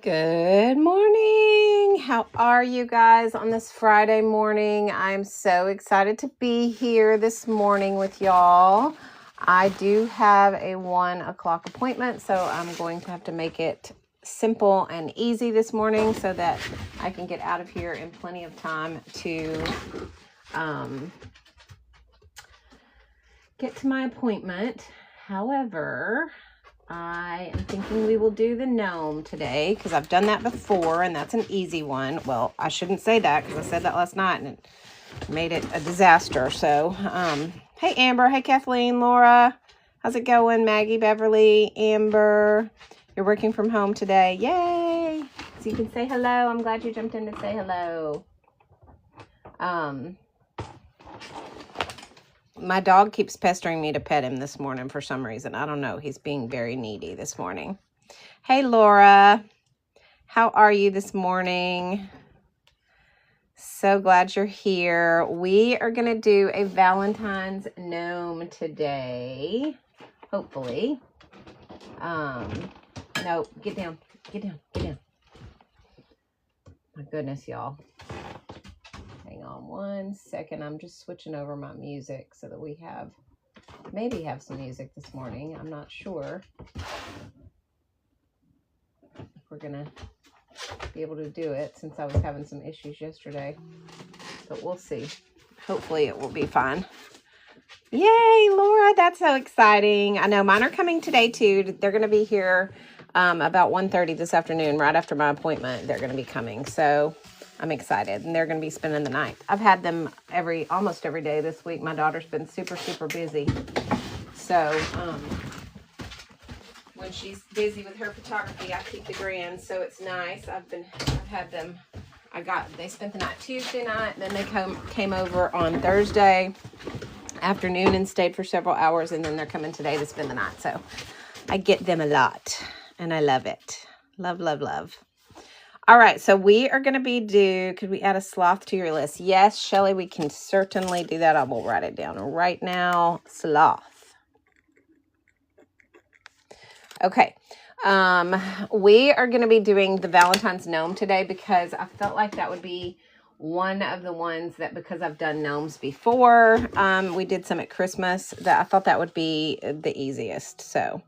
Good morning. How are you guys on this Friday morning? I'm so excited to be here this morning with y'all. I do have a 1 o'clock appointment, so I'm going to have to make it simple and easy this morning so that I can get out of here in plenty of time to get to my appointment. However, I am thinking we will do the gnome today because I've done that before and that's an easy one. Well, I shouldn't say that because I said that last night and it made it a disaster. So, hey Amber, hey Kathleen, Laura, how's it going? Maggie, Beverly, Amber, you're working from home today. Yay! So you can say hello. I'm glad you jumped in to say hello. My dog keeps pestering me to pet him this morning for some reason. I don't know. He's being very needy this morning. Hey, Laura. How are you this morning? So glad you're here. We are going to do a Valentine's gnome today. Hopefully. No, get down. Get down. Get down. My goodness, y'all. Hang on 1 second. I'm just switching over my music so that we maybe have some music this morning. I'm not sure if we're gonna be able to do it since I was having some issues yesterday, but we'll see. Hopefully it will be fine. Yay, Laura, that's so exciting. I know mine are coming today too. They're gonna be here about 1:30 this afternoon, right after my appointment. They're gonna be coming, so I'm excited, and they're going to be spending the night. I've had them almost every day this week. My daughter's been super, super busy. So, when she's busy with her photography, I keep the grand, so it's nice. I've had them, they spent the night Tuesday night, and then they came over on Thursday afternoon and stayed for several hours, and then they're coming today to spend the night. So, I get them a lot, and I love it. Love, love, love. All right, so we are going to could we add a sloth to your list? Yes, Shelly, we can certainly do that. I will write it down right now. Sloth. Okay, we are going to be doing the Valentine's gnome today because I felt like that would be one of the ones that, because I've done gnomes before, we did some at Christmas, that I thought that would be the easiest. So,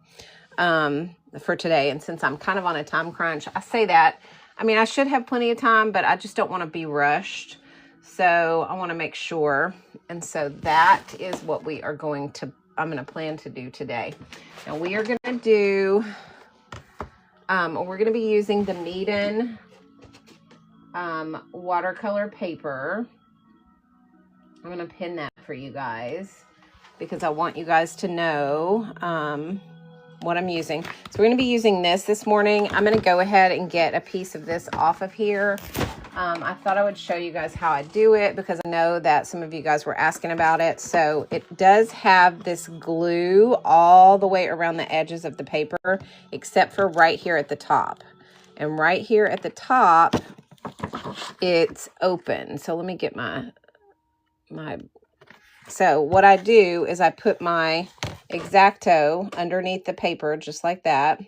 for today, and since I'm kind of on a time crunch, I say that. I mean, I should have plenty of time, but I just don't want to be rushed. So I want to make sure. And so that is what I'm going to plan to do today. Now we are going to do, we're going to be using the Meeden watercolor paper. I'm going to pin that for you guys because I want you guys to know, what I'm using. So we're going to be using this morning. I'm going to go ahead and get a piece of this off of here. I thought I would show you guys how I do it because I know that some of you guys were asking about it. So it does have this glue all the way around the edges of the paper, except for right here at the top. And right here at the top, it's open. So let me get so what I do is I put my X-Acto underneath the paper just like that,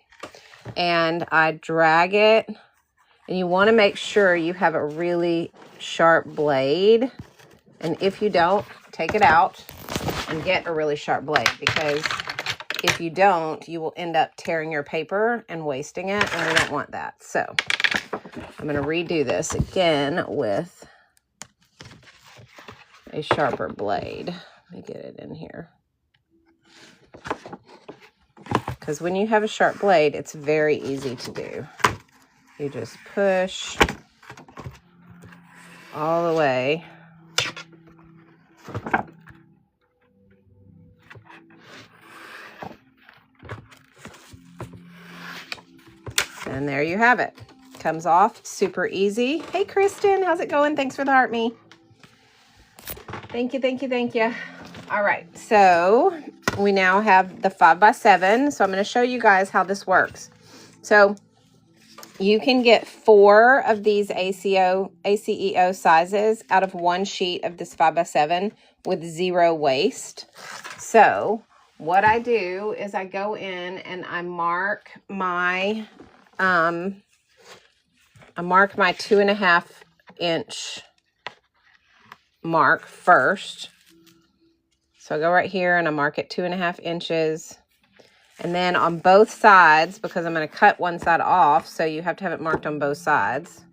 and I drag it, and you want to make sure you have a really sharp blade, and if you don't, take it out and get a really sharp blade, because if you don't, you will end up tearing your paper and wasting it, and we don't want that. So I'm going to redo this again with a sharper blade. Let me get it in here. Because when you have a sharp blade, it's very easy to do. You just push all the way. And there you have it. Comes off super easy. Hey, Kristen, how's it going? Thanks for the heart me. Thank you, thank you, thank you. All right, so we now have the 5x7. So I'm going to show you guys how this works. So you can get 4 of these ACEO sizes out of one sheet of this 5x7 with 0 waste. So what I do is I go in and I mark my I mark my 2.5 inch mark first. So I go right here and I mark it 2.5 inches. And then on both sides, because I'm going to cut one side off, so you have to have it marked on both sides.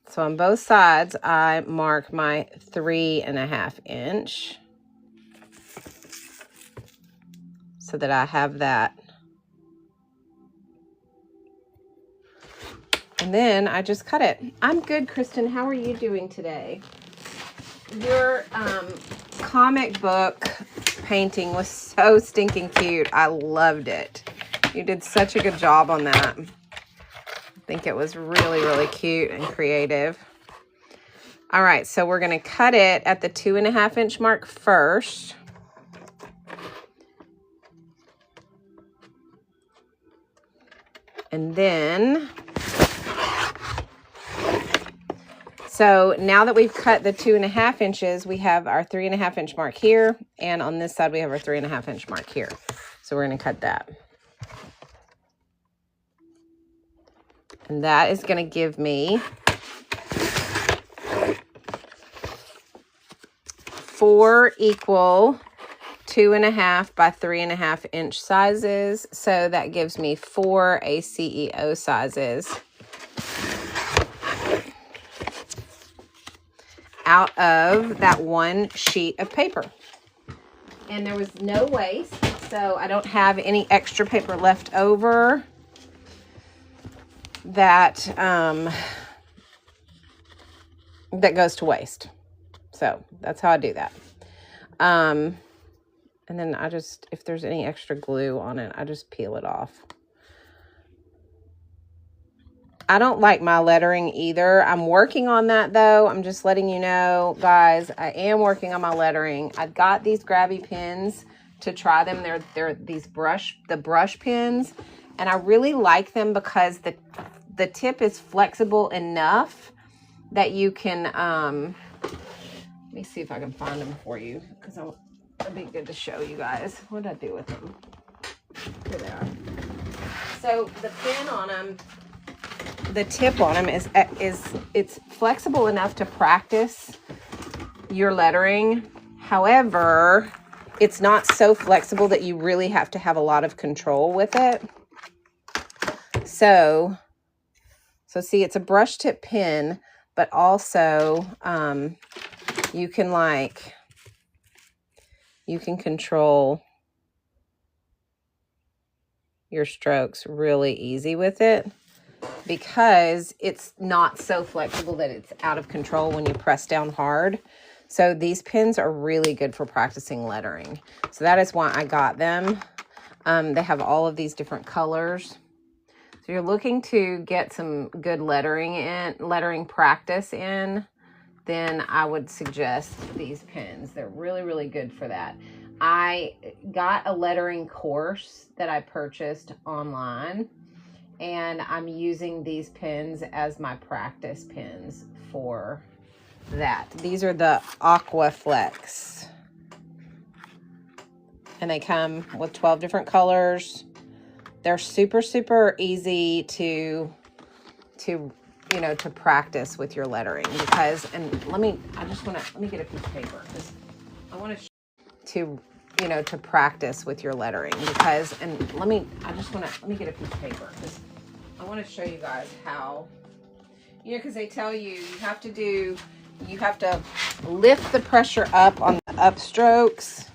So on both sides, I mark my 3.5 inch so that I have that. And then I just cut it. I'm good, Kristen. How are you doing today? Your comic book painting was so stinking cute. I loved it. You did such a good job on that. I think it was really, really cute and creative. All right, so we're going to cut it at the 2.5 inch mark first. And then, so now that we've cut the 2.5 inches, we have our 3.5 inch mark here. And on this side, we have our 3.5 inch mark here. So we're going to cut that. And that is going to give me 4 equal 2.5 by 3.5 inch sizes. So that gives me 4 ACEO sizes out of that one sheet of paper. And there was no waste, so I don't have any extra paper left over that that goes to waste. So that's how I do that. And then I just, if there's any extra glue on it, I just peel it off. I don't like my lettering either. I'm working on that though. I'm just letting you know, guys, I am working on my lettering. I've got these grabby pins to try them. They're these brush pins, and I really like them because the tip is flexible enough that you can, let me see if I can find them for you, because it'd be good to show you guys. What did I do with them? Here they are. So the pin on them, the tip on them is it's flexible enough to practice your lettering. However, it's not so flexible that you really have to have a lot of control with it. So see, it's a brush tip pin, but also you can control your strokes really easy with it, because it's not so flexible that it's out of control when you press down hard. So these pins are really good for practicing lettering. So that is why I got them. They have all of these different colors. So you're looking to get some good lettering practice in, then I would suggest these pins. They're really, really good for that. I got a lettering course that I purchased online, and I'm using these pins as my practice pins for that. These are the Aqua Flex, and they come with 12 different colors. They're super, super easy to practice with your lettering, because, and let me get a piece of paper, because I want to practice with your lettering, because, and let me get a piece of paper, because I want to show you guys how, because they tell you have to lift the pressure up on the upstrokes,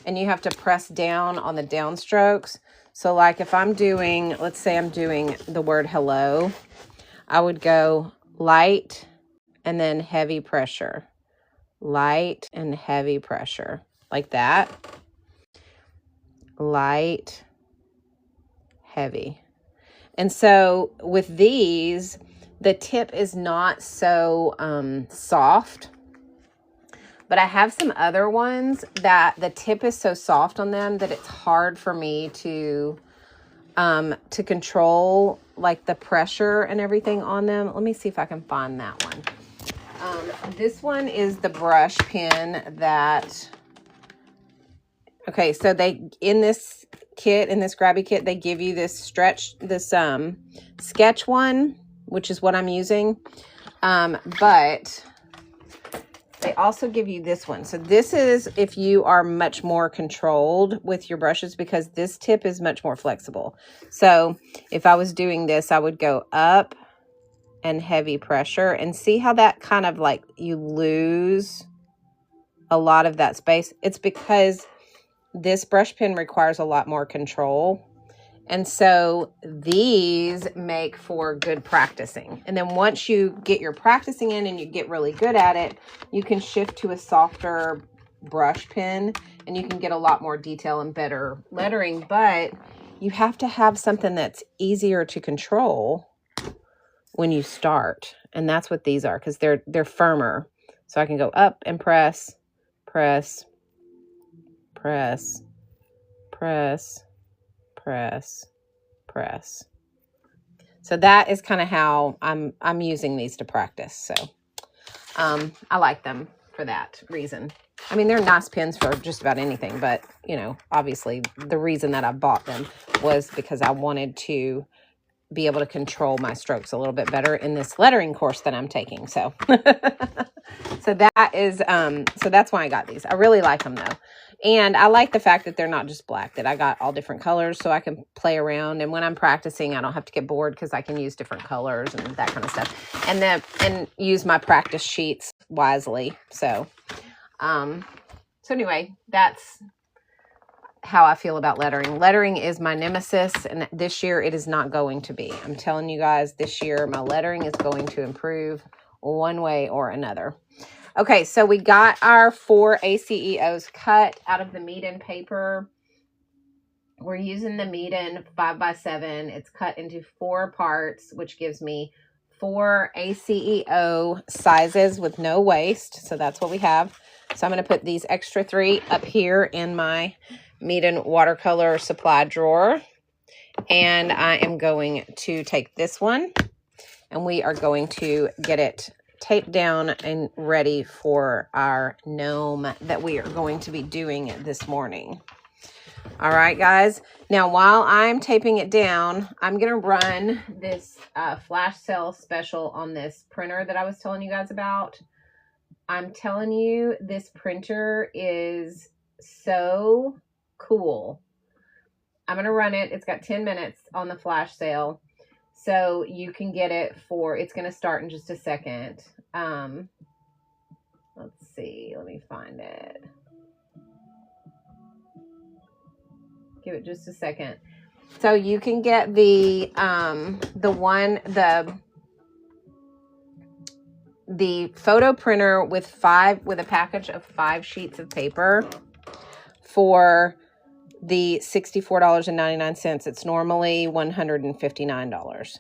and you have to press down on the downstrokes. So like if I'm doing, let's say I'm doing the word hello, I would go light and then heavy pressure, light and heavy pressure, like that. Light, heavy. And so with these, the tip is not so soft, but I have some other ones that the tip is so soft on them that it's hard for me to control like the pressure and everything on them. Let me see if I can find that one. This one is the brush pin that, okay, so in this kit, in this grabby kit, they give you this sketch one, which is what I'm using. But they also give you this one. So this is if you are much more controlled with your brushes, because this tip is much more flexible. So if I was doing this, I would go up and heavy pressure, and see how that kind of like you lose a lot of that space. It's because this brush pen requires a lot more control. And so these make for good practicing. And then once you get your practicing in and you get really good at it, you can shift to a softer brush pen and you can get a lot more detail and better lettering. But you have to have something that's easier to control when you start. And that's what these are, because they're firmer. So I can go up and press, press, press, press, press, press. So that is kind of how I'm using these to practice. So I like them for that reason. I mean, they're nice pens for just about anything, but you know, obviously the reason that I bought them was because I wanted to be able to control my strokes a little bit better in this lettering course that I'm taking. So so that's why I got these. I really like them though. And I like the fact that they're not just black, that I got all different colors so I can play around. And when I'm practicing, I don't have to get bored because I can use different colors and that kind of stuff. And use my practice sheets wisely. So anyway, that's how I feel about lettering. Lettering is my nemesis, and this year it is not going to be. I'm telling you guys, this year my lettering is going to improve one way or another. Okay, so we got our 4 ACEOs cut out of the Meeden paper. We're using the Meeden 5x7. It's cut into 4 parts, which gives me 4 ACEO sizes with no waste. So that's what we have. So I'm going to put these extra 3 up here in my Meeden watercolor supply drawer. And I am going to take this one and we are going to get it taped down and ready for our gnome that we are going to be doing this morning. All right, guys. Now, while I'm taping it down, I'm going to run this flash sale special on this printer that I was telling you guys about. I'm telling you, this printer is so cool. I'm going to run it. It's got 10 minutes on the flash sale. So you can get it for, it's going to start in just a second. Let's see. Let me find it. Give it just a second. So you can get the photo printer with a package of 5 sheets of paper for the $64.99. It's normally $159.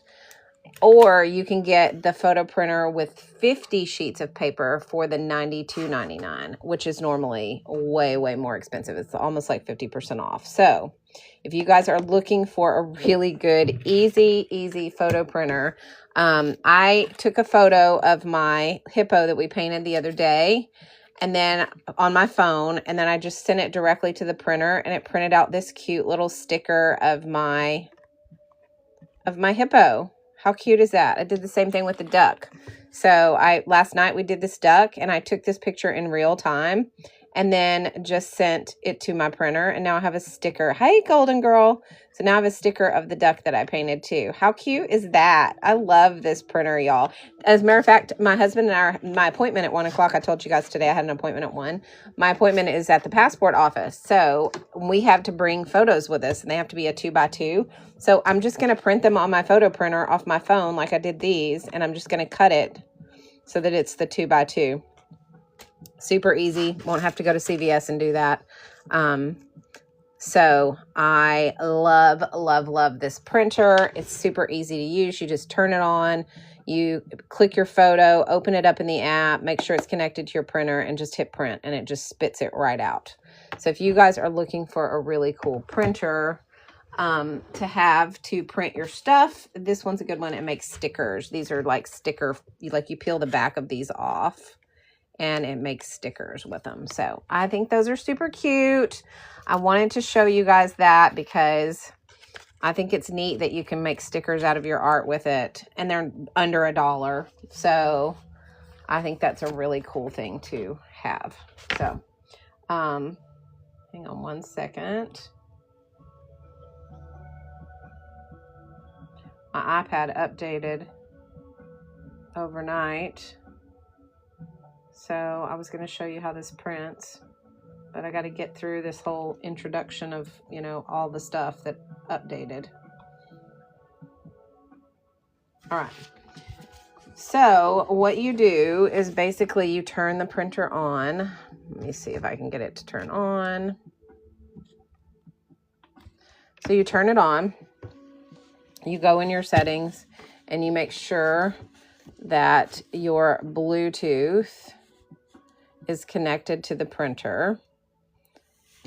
Or you can get the photo printer with 50 sheets of paper for the $92.99, which is normally way, way more expensive. It's almost like 50% off. So if you guys are looking for a really good, easy photo printer, I took a photo of my hippo that we painted the other day, and then on my phone, and then I just sent it directly to the printer, and it printed out this cute little sticker of my hippo. How cute is that? I did the same thing with the duck. So last night we did this duck, and I took this picture in real time and then just sent it to my printer, and now I have a sticker. Hey, golden girl. So now I have a sticker of the duck that I painted too. How cute is that? I love this printer, y'all. As a matter of fact, my husband and my appointment at 1 o'clock, I told you guys today I had an appointment at 1. My appointment is at the passport office. So we have to bring photos with us, and they have to be a 2x2. So I'm just going to print them on my photo printer off my phone like I did these, and I'm just going to cut it so that it's the 2x2. Super easy. Won't have to go to CVS and do that. So I love this printer. It's super easy to use. You just turn it on, you click your photo, open it up in the app, make sure it's connected to your printer, and just hit print, and it just spits it right out. So if you guys are looking for a really cool printer to have to print your stuff, this one's a good one. It makes stickers. These are like you peel the back of these off, and it makes stickers with them. So I think those are super cute. I wanted to show you guys that because I think it's neat that you can make stickers out of your art with it, and they're under $1. So I think that's a really cool thing to have. So, hang on one second. My iPad updated overnight. So I was going to show you how this prints, but I got to get through this whole introduction of, you know, all the stuff that updated. All right. So what you do is basically you turn the printer on. Let me see if I can get it to turn on. So you turn it on. You go in your settings and you make sure that your Bluetooth is connected to the printer.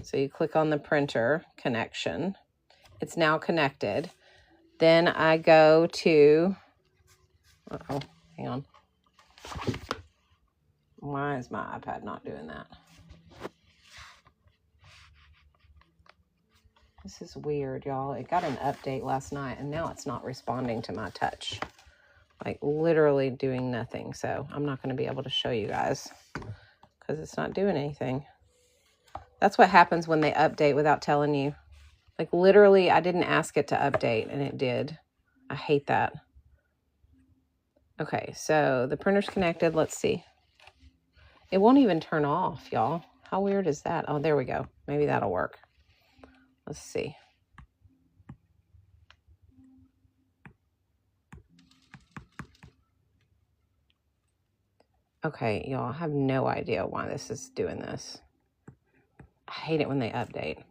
So you click on the printer connection. It's now connected. Then I go to, uh-oh, hang on. Why is my iPad not doing that? This is weird, y'all. It got an update last night, and now it's not responding to my touch. Like, literally doing nothing. So I'm not going to be able to show you guys because it's not doing anything. That's what happens when they update without telling you. Like, literally, I didn't ask it to update, and it did. I hate that. Okay, so the printer's connected. Let's see. It won't even turn off, y'all. How weird is that? Oh, there we go. Maybe that'll work. Let's see. Okay, y'all, I have no idea why this is doing this. I hate it when they update.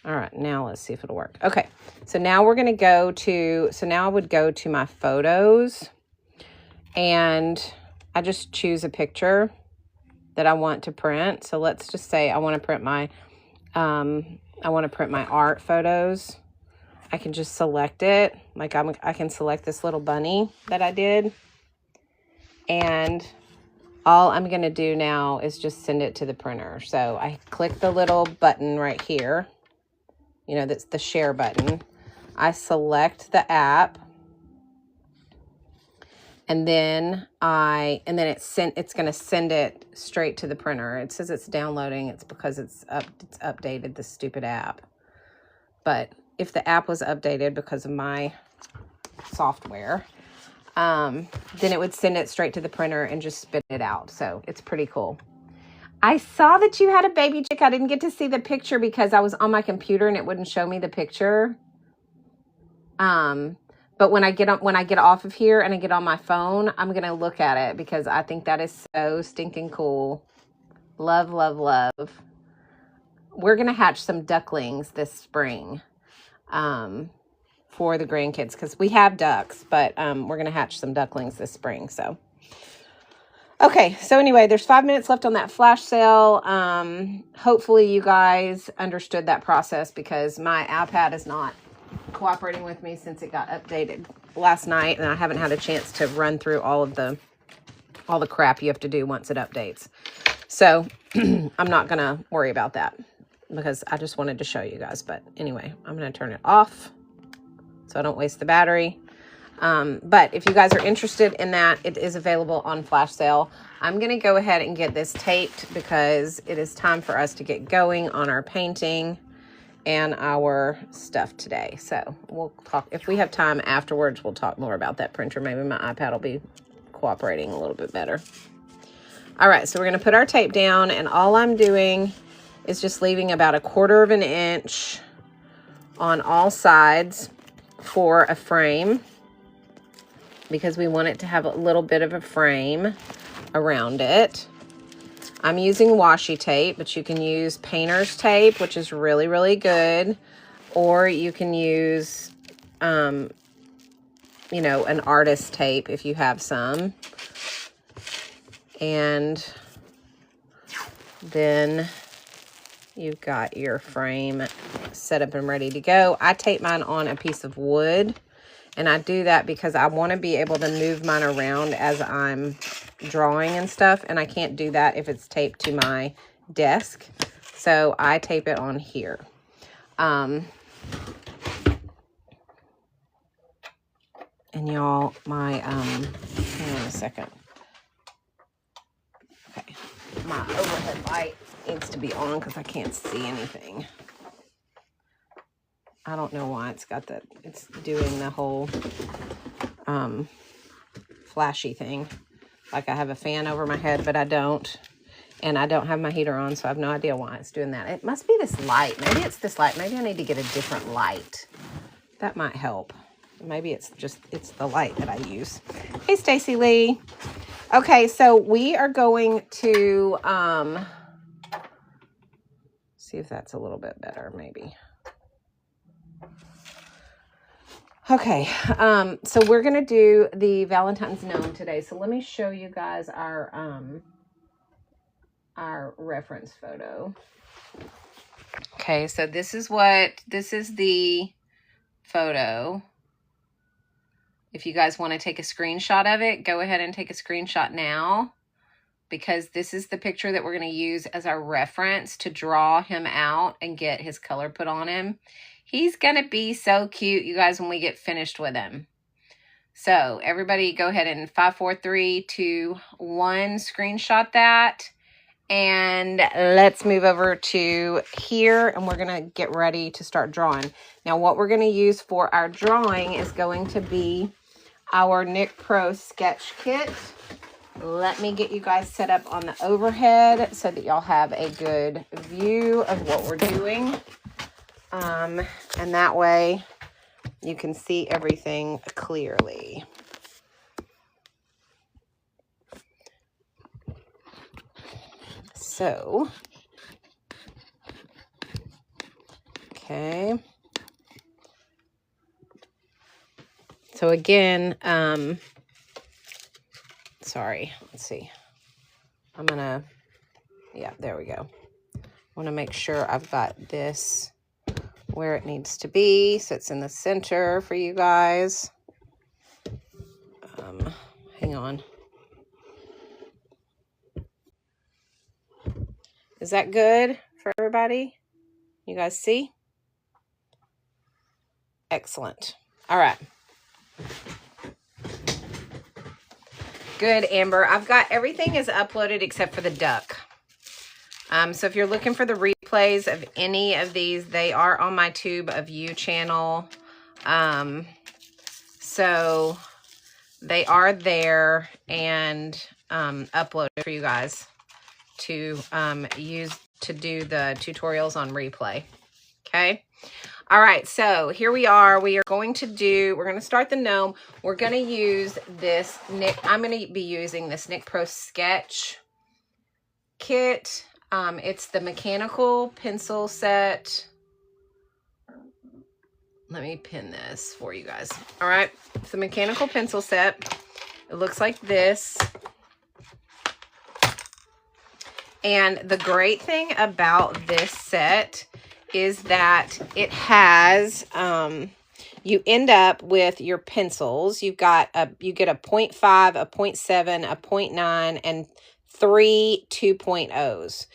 All right, now let's see if it'll work. Okay, so now we're going to go to, so now I would go to my photos, and I just choose a picture that I want to print. So let's just say I want to print my, art photos. I can just select it. Like I can select this little bunny that I did. And all I'm going to do now is just send it to the printer. So I click the little button right here. You know, that's the share button. I select the app. And then it's going to send it straight to the printer. It says it's downloading. It's because it's updated the stupid app. But if the app was updated because of my software, then it would send it straight to the printer and just spit it out. So it's pretty cool. I saw that you had a baby chick. I didn't get to see the picture because I was on my computer and it wouldn't show me the picture. But when I get off of here and I get on my phone, I'm going to look at it because I think that is so stinking cool. Love, love, love. We're going to hatch some ducklings this spring for the grandkids because we have ducks, but we're going to hatch some ducklings this spring. So, okay. So anyway, there's 5 minutes left on that flash sale. Hopefully you guys understood that process because my iPad is not cooperating with me since it got updated last night, and I haven't had a chance to run through all the crap you have to do once it updates. So I'm not gonna worry about that because I just wanted to show you guys. But anyway, I'm gonna turn it off so I don't waste the battery. But if you guys are interested in that, it is available on flash sale. I'm gonna go ahead and get this taped because it is time for us to get going on our painting and our stuff today. So we'll talk, if we have time afterwards, we'll talk more about that printer. Maybe my iPad will be cooperating a little bit better. All right, so we're going to put our tape down, and all I'm doing is just leaving about 1/4 of an inch on all sides for a frame because we want it to have a little bit of a frame around it. I'm using washi tape, but you can use painter's tape, which is really, really good. Or you can use, you know, an artist tape if you have some. And then you've got your frame set up and ready to go. I tape mine on a piece of wood, And I do that because I want to be able to move mine around as I'm drawing and stuff. And I can't do that if it's taped to my desk. So I tape it on here. And y'all, my, hang on a second. Okay. My overhead light needs to be on because I can't see anything. I don't know why it's got that. It's doing the whole flashy thing. Like I have a fan over my head, but I don't. And I don't have my heater on, so I have no idea why it's doing that. It must be this light. Maybe it's this light. Maybe I need to get a different light. That might help. Maybe it's the light that I use. Hey, Stacy Lee. Okay, so we are going to see if that's a little bit better, maybe. Okay, so we're gonna do the Valentine's gnome today. So let me show you guys our reference photo. Okay, so this is the photo. If you guys want to take a screenshot of it, go ahead and take a screenshot now, because this is the picture that we're going to use as our reference to draw him out and get his color put on him. He's going to be so cute, you guys, when we get finished with him. So everybody go ahead and 5, 4, 3, 2, 1, screenshot that. And let's move over to here, and we're going to get ready to start drawing. Now, what we're going to use for our drawing is going to be our Nick Pro sketch kit. Let me get you guys set up on the overhead so that y'all have a good view of what we're doing. And that way you can see everything clearly. So, okay. So again, sorry, let's see. Yeah, there we go. I want to make sure I've got this where it needs to be, so it's in the center for you guys. Hang on. Is that good for everybody? You guys see? Excellent. All right. Good, Amber. I've got everything is uploaded except for the duck. So if you're looking for the replays of any of these, they are on my Tube of You channel. So they are there and uploaded for you guys to use to do the tutorials on replay. Okay. All right. So here we are. We're going to start the gnome. We're going to use this I'm going to be using this Nick Pro sketch kit. It's the mechanical pencil set. Let me pin this for you guys. All right. It's the mechanical pencil set. It looks like this. And the great thing about this set is that it has, you end up with your pencils. You get a 0.5, a 0.7, a 0.9, and 3 2.0s.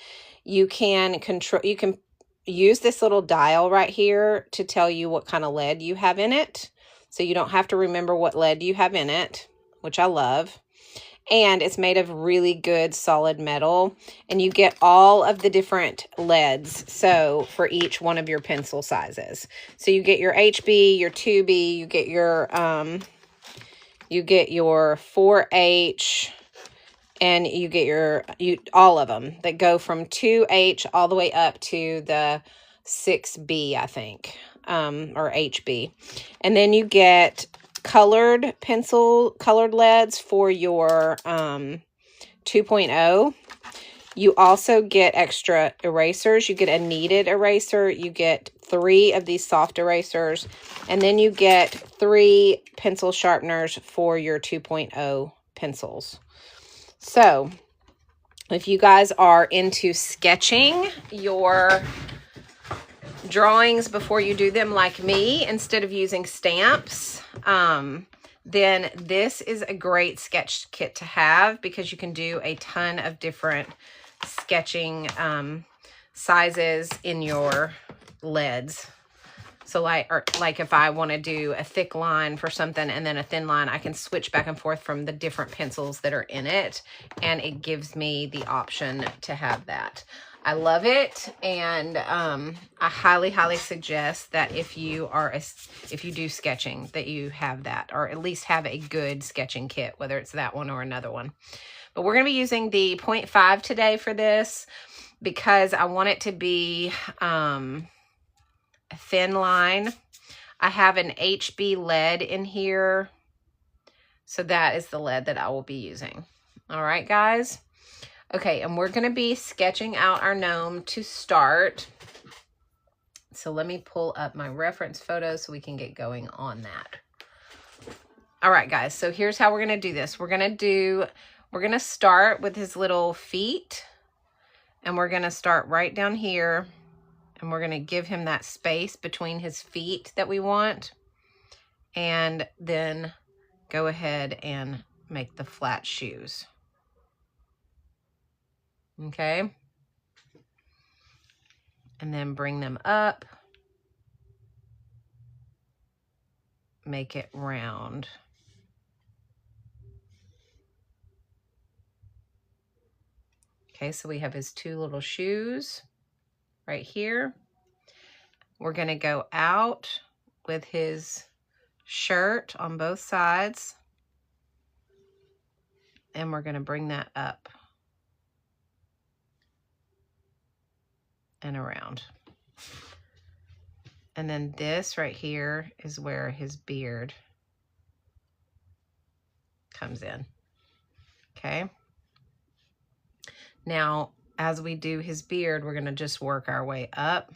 You can use this little dial right here to tell you what kind of lead you have in it. So you don't have to remember what lead you have in it, which I love. And it's made of really good solid metal, and you get all of the different leads. So for each one of your pencil sizes, so you get your HB, your 2B, you get your 4H, and you get all of them that go from 2H all the way up to the 6B, I think, or HB. And then you get colored leads for your 2.0. You also get extra erasers. You get a kneaded eraser. You get 3 of these soft erasers. And then you get 3 pencil sharpeners for your 2.0 pencils. So if you guys are into sketching your drawings before you do them like me, instead of using stamps, then this is a great sketch kit to have, because you can do a ton of different sketching sizes in your leads. So like if I want to do a thick line for something and then a thin line, I can switch back and forth from the different pencils that are in it, and it gives me the option to have that. I love it, and I highly, highly suggest that if you do sketching, that you have that, or at least have a good sketching kit, whether it's that one or another one. But we're going to be using the 0.5 today for this, because I want it to be a thin line. I have an HB lead in here, so that is the lead that I will be using. All right, guys. Okay, and we're going to be sketching out our gnome to start. So let me pull up my reference photos so we can get going on that. All right, guys, so here's how we're going to do this. We're going to start with his little feet, and we're going to start right down here, and we're going to give him that space between his feet that we want, and then go ahead and make the flat shoes. Okay, and then bring them up, make it round. Okay, so we have his two little shoes right here. We're going to go out with his shirt on both sides, and we're going to bring that up and around. And then this right here is where his beard comes in. Okay. Now, as we do his beard, we're going to just work our way up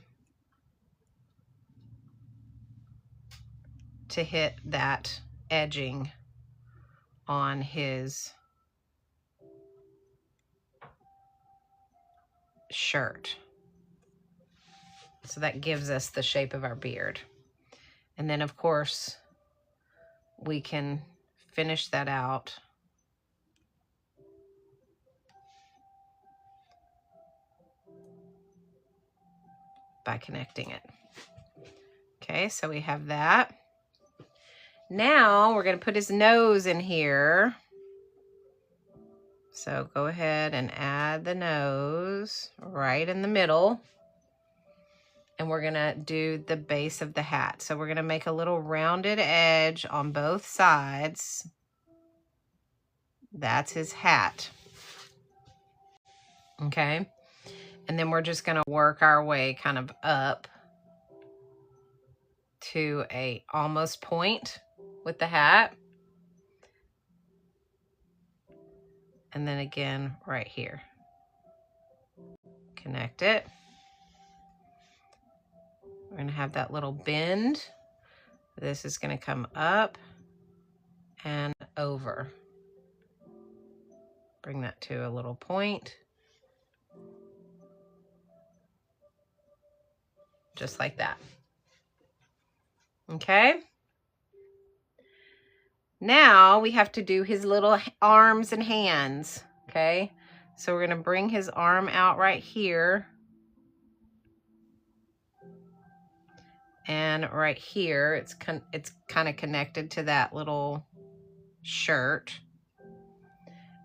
to hit that edging on his shirt. So that gives us the shape of our beard. And then, of course, we can finish that out by connecting it. Okay, so we have that. Now we're going to put his nose in here. So go ahead and add the nose right in the middle. And we're going to do the base of the hat. So we're going to make a little rounded edge on both sides. That's his hat. Okay. And then we're just going to work our way kind of up to a almost point with the hat. And then again, right here. Connect it. We're going to have that little bend. This is going to come up and over. Bring that to a little point. Just like that. Okay. Now we have to do his little arms and hands. Okay. So we're going to bring his arm out right here. And right here, it's kind of connected to that little shirt.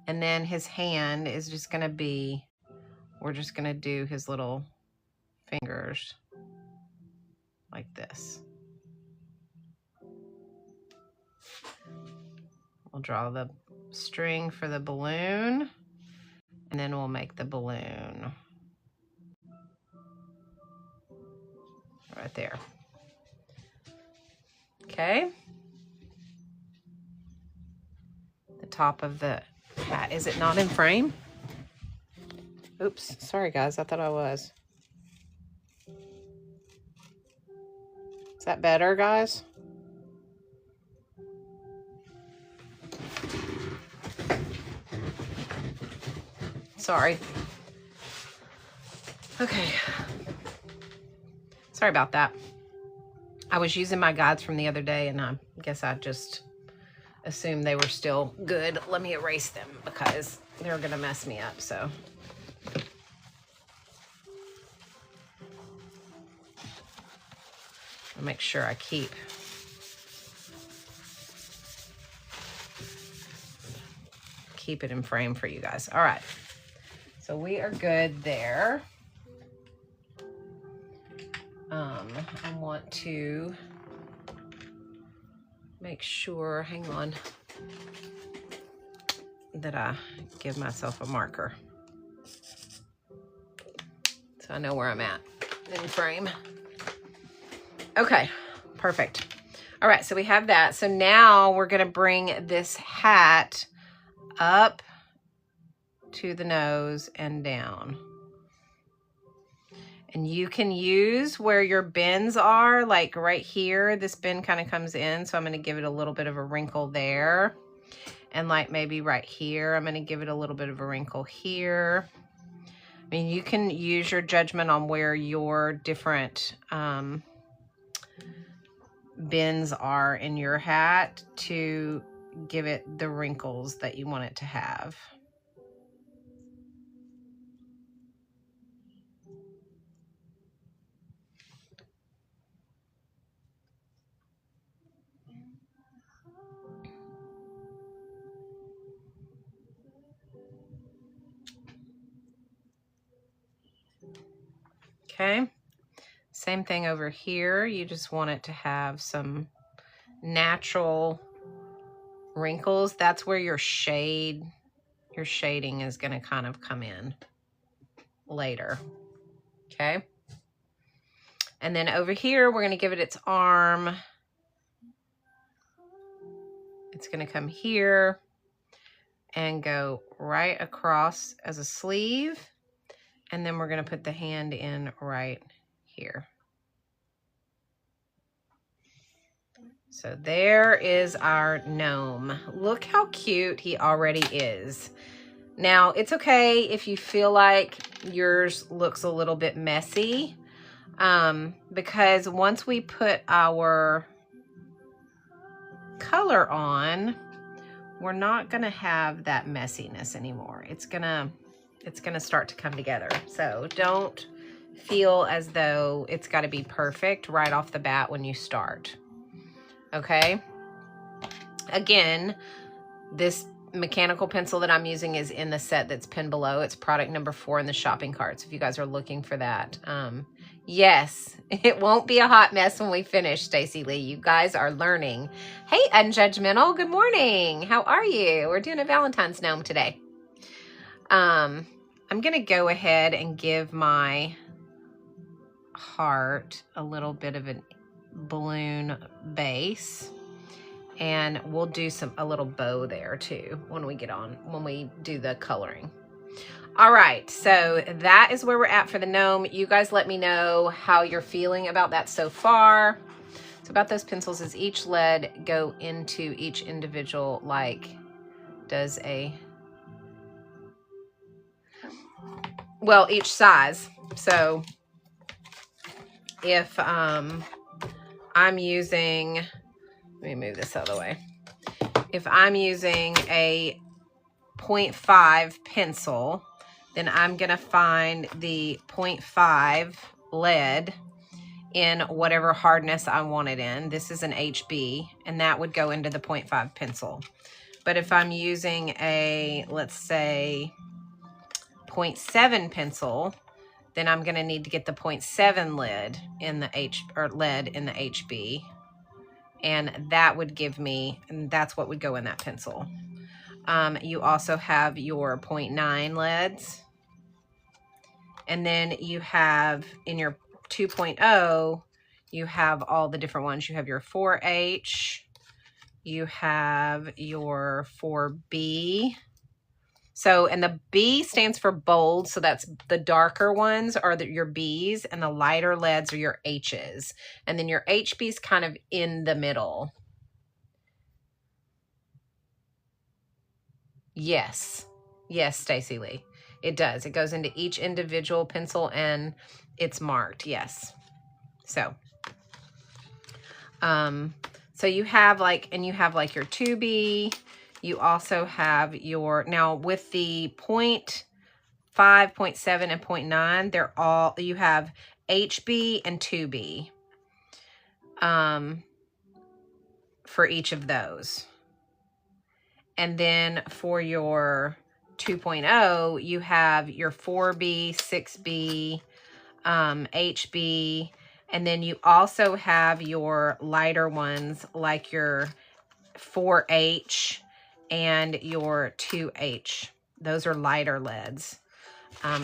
And then his hand is just going to be, we're just going to do his little fingers like this. We'll draw the string for the balloon, and then we'll make the balloon right there. Okay. The top of the hat. Is it not in frame? Oops. Sorry, guys. I thought I was. Is that better, guys? Sorry. Okay. Sorry about that. I was using my guides from the other day, and I guess I just assumed they were still good. Let me erase them because they're going to mess me up. So I'll make sure I keep it in frame for you guys. All right. So we are good there. I want to make sure, hang on, that I give myself a marker so I know where I'm at in frame. Okay, perfect. All right, so we have that. So now we're gonna bring this hat up to the nose and down. And you can use where your bends are, like right here, this bend kind of comes in. So I'm going to give it a little bit of a wrinkle there. And like maybe right here, I'm going to give it a little bit of a wrinkle here. I mean, you can use your judgment on where your different bends are in your hat to give it the wrinkles that you want it to have. Okay, same thing over here. You just want it to have some natural wrinkles. That's where your shading is going to kind of come in later. Okay. And then over here, we're going to give it its arm. It's going to come here and go right across as a sleeve. And then we're going to put the hand in right here. So there is our gnome. Look how cute he already is. Now, it's okay if you feel like yours looks a little bit messy, because once we put our color on, we're not going to have that messiness anymore. It's gonna start to come together. So don't feel as though it's got to be perfect right off the bat when you start. Okay. Again, this mechanical pencil that I'm using is in the set that's pinned below. It's product number 4 in the shopping carts if you guys are looking for that. Yes, it won't be a hot mess when we finish, Stacy Lee. You guys are learning. Hey, Unjudgmental, good morning. How are you? We're doing a Valentine's gnome today. I'm going to go ahead and give my heart a little bit of a balloon base. And we'll do a little bow there too when we do the coloring. All right, so that is where we're at for the gnome. You guys let me know how you're feeling about that so far. So about those pencils is each lead go into each individual, like does each size. So if I'm using, let me move this out of the way. If I'm using a 0.5 pencil, then I'm going to find the 0.5 lead in whatever hardness I want it in. This is an HB, and that would go into the 0.5 pencil. But if I'm using a, let's say, 0.7 pencil, then I'm going to need to get the 0.7 lead in the lead in the HB. And that would give me, and that's what would go in that pencil. You also have your 0.9 leads. And then you have in your 2.0, you have all the different ones. You have your 4H, you have your 4B. So, and the B stands for bold. So that's the darker ones are your B's, and the lighter leads are your H's. And then your HB's kind of in the middle. Yes. Yes, Stacy Lee. It does. It goes into each individual pencil and it's marked. Yes. So, so you have like, and you have like your 2B. You also have your, now with the 0.5, 0.7, and 0.9, they're all, you have HB and 2B for each of those. And then for your 2.0, you have your 4B, 6B, HB, and then you also have your lighter ones like your 4H and your 2H. Those are lighter leads.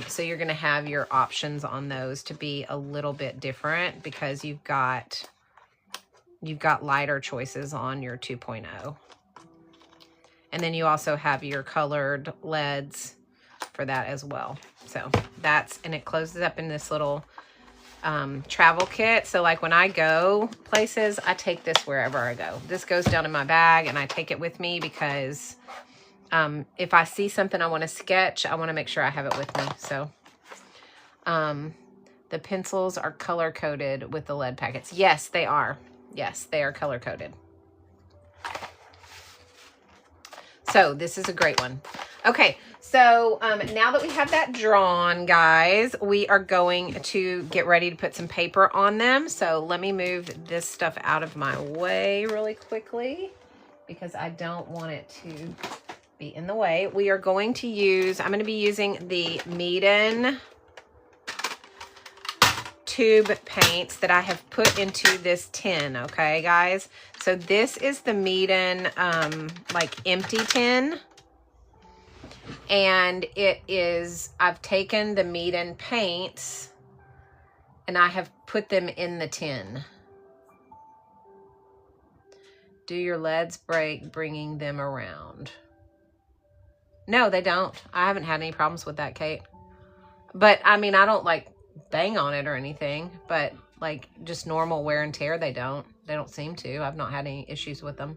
So you're going to have your options on those to be a little bit different because you've got lighter choices on your 2.0. And then you also have your colored leads for that as well. So that's, and it closes up in this little travel kit. So like when I go places, I take this wherever I go. This goes down in my bag and I take it with me because if I see something I want to sketch, I want to make sure I have it with me. So the pencils are color coded with the lead packets. Yes, they are. Yes, they are color coded. So this is a great one. Okay, so now that we have that drawn, guys, we are going to get ready to put some paper on them. So let me move this stuff out of my way really quickly because I don't want it to be in the way. We are going to use, I'm going to be using the Meeden tube paints that I have put into this tin, okay, guys? So this is the Meeden like empty tin. And it is, I've taken the Meeden paints and I have put them in the tin. Do your leads break bringing them around? No, they don't. I haven't had any problems with that, Kate. But, I mean, I don't, like, bang on it or anything. But, like, just normal wear and tear, they don't. They don't seem to. I've not had any issues with them.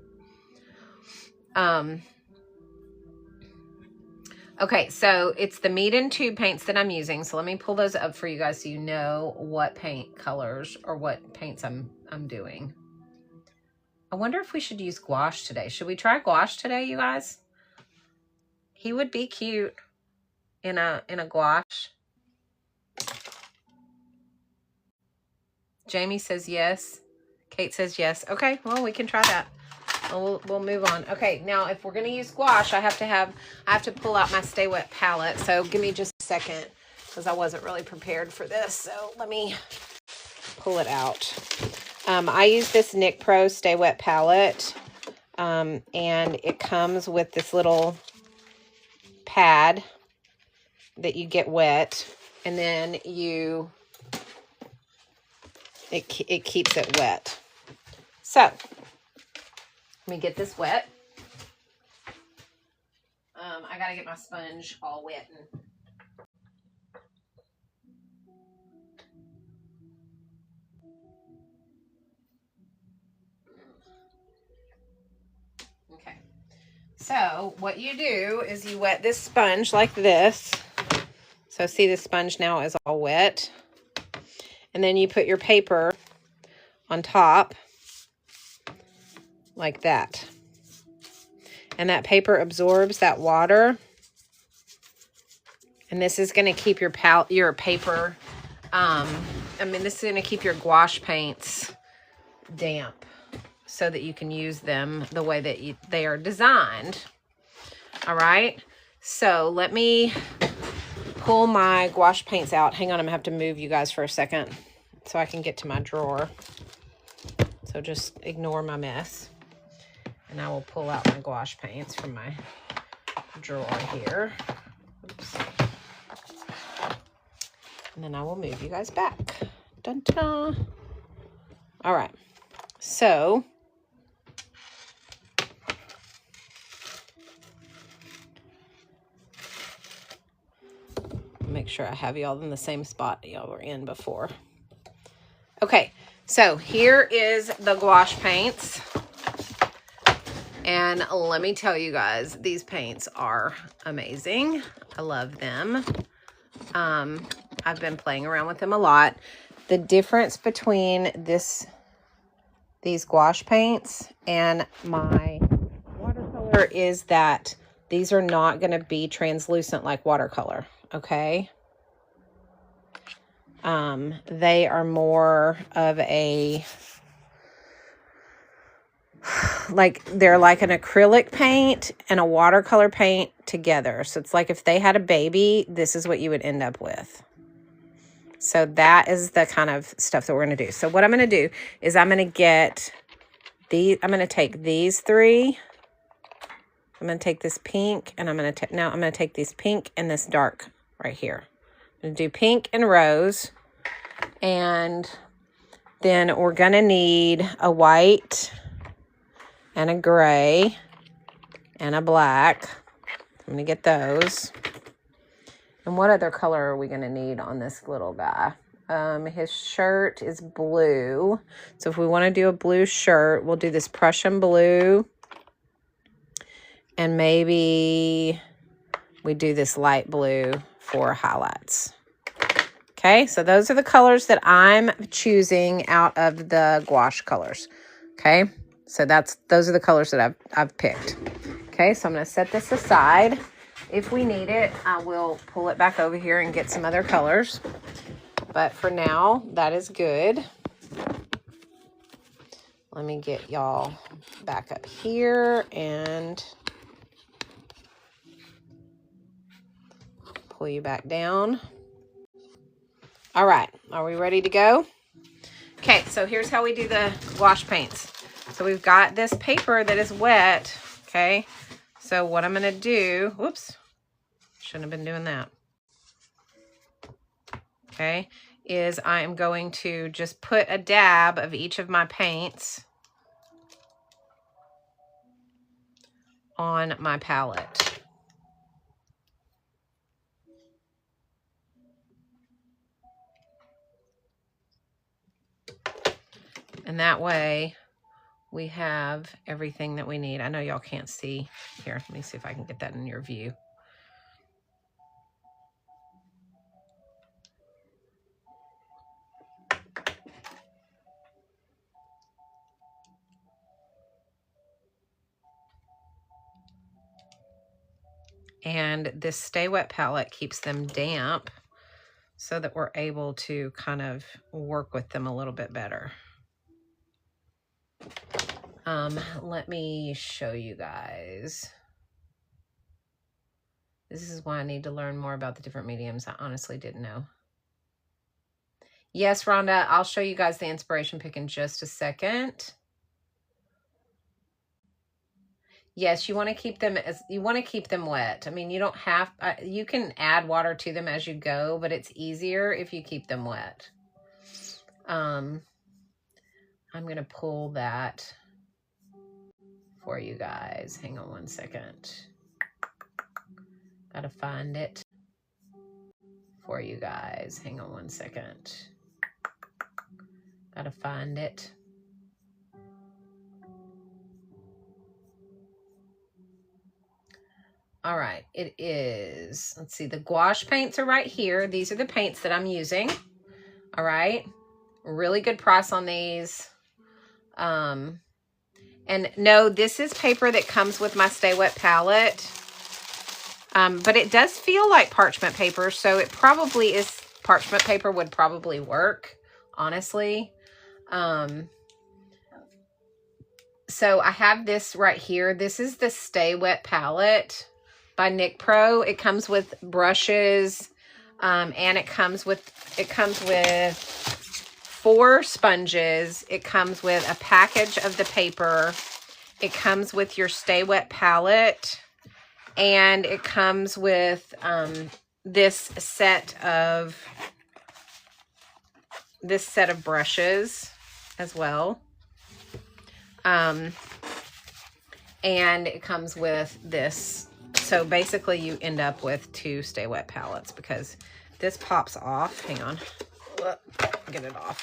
Okay, so it's the Meeden tube paints that I'm using. So let me pull those up for you guys so you know what paint colors or what paints I'm doing. I wonder if we should use gouache today. Should we try gouache today, you guys? He would be cute in a gouache. Jamie says yes. Kate says yes. Okay, well, we can try that. We'll move on. Okay, now if we're going to use gouache, I have to pull out my Stay Wet palette. So give me just a second because I wasn't really prepared for this. So let me pull it out. I use this Nick Pro Stay Wet palette, and it comes with this little pad that you get wet, and then it keeps it wet. So let me get this wet. I gotta get my sponge all wet. Okay. So what you do is you wet this sponge like this. So see, the sponge now is all wet. And then you put your paper on top like that. And that paper absorbs that water. And this is going to keep your paper, this is going to keep your gouache paints damp so that you can use them the way that they are designed. All right. So let me pull my gouache paints out. Hang on, I'm going to have to move you guys for a second so I can get to my drawer. So just ignore my mess. And I will pull out my gouache paints from my drawer here. Oops. And then I will move you guys back. Dun -ta. All right. So make sure I have y'all in the same spot y'all were in before. Okay. So here is the gouache paints. And let me tell you guys, these paints are amazing. I love them. I've been playing around with them a lot. the difference between these gouache paints and my watercolor is that these are not going to be translucent like watercolor, okay? They are more of a, like, they're like an acrylic paint and a watercolor paint together. So it's like if they had a baby, this is what you would end up with. So that is the kind of stuff that we're going to do. So what I'm going to do is I'm going to get these, I'm going to take these three. I'm going to take this pink and I'm going to take this pink and this dark right here. I'm going to do pink and rose. And then we're going to need a white and a gray and a black. I'm going to get those. And what other color are we going to need on this little guy? His shirt is blue. So if we want to do a blue shirt, we'll do this Prussian blue. And maybe we do this light blue for highlights. Okay, so those are the colors that I'm choosing out of the gouache colors. Okay, so those are the colors that I've picked. Okay, so I'm going to set this aside. If we need it, I will pull it back over here and get some other colors. But for now, that is good. Let me get y'all back up here and pull you back down. All right, are we ready to go? Okay, so here's how we do the gouache paints. So we've got this paper that is wet, okay? So what I'm gonna do, whoops, shouldn't have been doing that. Okay, is I am going to just put a dab of each of my paints on my palette. And that way we have everything that we need. I know y'all can't see. Here, let me see if I can get that in your view. And this Stay Wet palette keeps them damp so that we're able to kind of work with them a little bit better. Let me show you guys. This is why I need to learn more about the different mediums. I honestly didn't know. Yes, Rhonda, I'll show you guys the inspiration pick in just a second. Yes, you want to keep them wet. I mean, you don't have, you can add water to them as you go, but it's easier if you keep them wet. I'm going to pull that for you guys. Hang on one second. Gotta find it for you guys. Hang on one second. Gotta find it. All right, it is, let's see, the gouache paints are right here. These are the paints that I'm using. All right, really good price on these. And no, this is paper that comes with my Stay Wet palette. But it does feel like parchment paper, so it probably is, parchment paper would probably work, honestly. So I have this right here. This is the Stay Wet palette by Nick Pro. It comes with brushes, and it comes with 4 sponges. It comes with a package of the paper. It comes with your Stay Wet palette, and it comes with this set of brushes as well. And it comes with this. So basically you end up with 2 Stay Wet palettes because this pops off. Hang on. Get it off.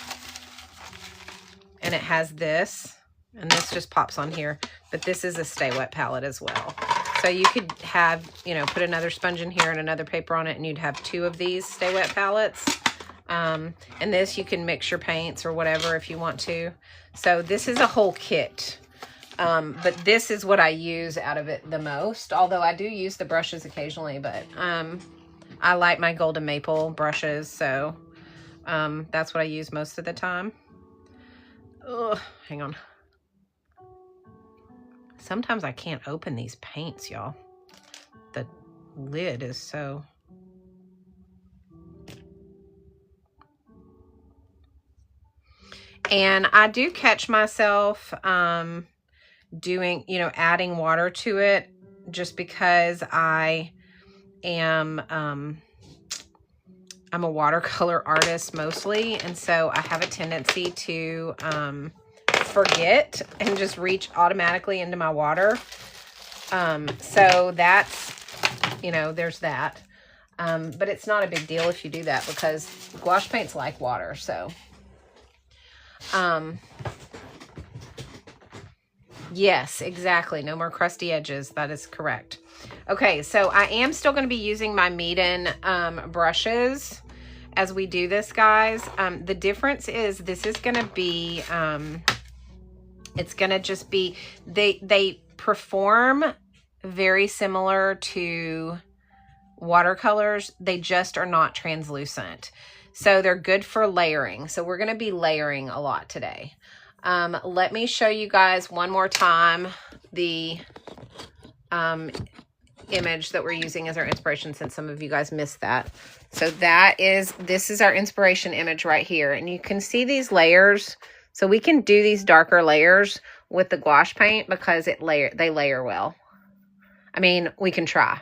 And it has this, and this just pops on here, but this is a Stay Wet palette as well. So you could have, you know, put another sponge in here and another paper on it, and you'd have 2 of these Stay Wet palettes. And this, you can mix your paints or whatever if you want to. So this is a whole kit. But this is what I use out of it the most. Although I do use the brushes occasionally, but I like my golden maple brushes. So that's what I use most of the time. Ugh, hang on. Sometimes I can't open these paints, y'all. The lid is so... And I do catch myself doing, adding water to it just because I am, I'm a watercolor artist mostly. And so I have a tendency to forget and just reach automatically into my water. So that's, there's that. But it's not a big deal if you do that because gouache paint's like water. So, yes, exactly. No more crusty edges. That is correct. Okay, so I am still going to be using my Meeden brushes as we do this, guys. The difference is this is going to be, it's going to just be, they perform very similar to watercolors. They just are not translucent. So they're good for layering. So we're going to be layering a lot today. Let me show you guys one more time the image that we're using as our inspiration, since some of you guys missed that. So this is our inspiration image right here. And you can see these layers. So we can do these darker layers with the gouache paint because they layer well. I mean, we can try.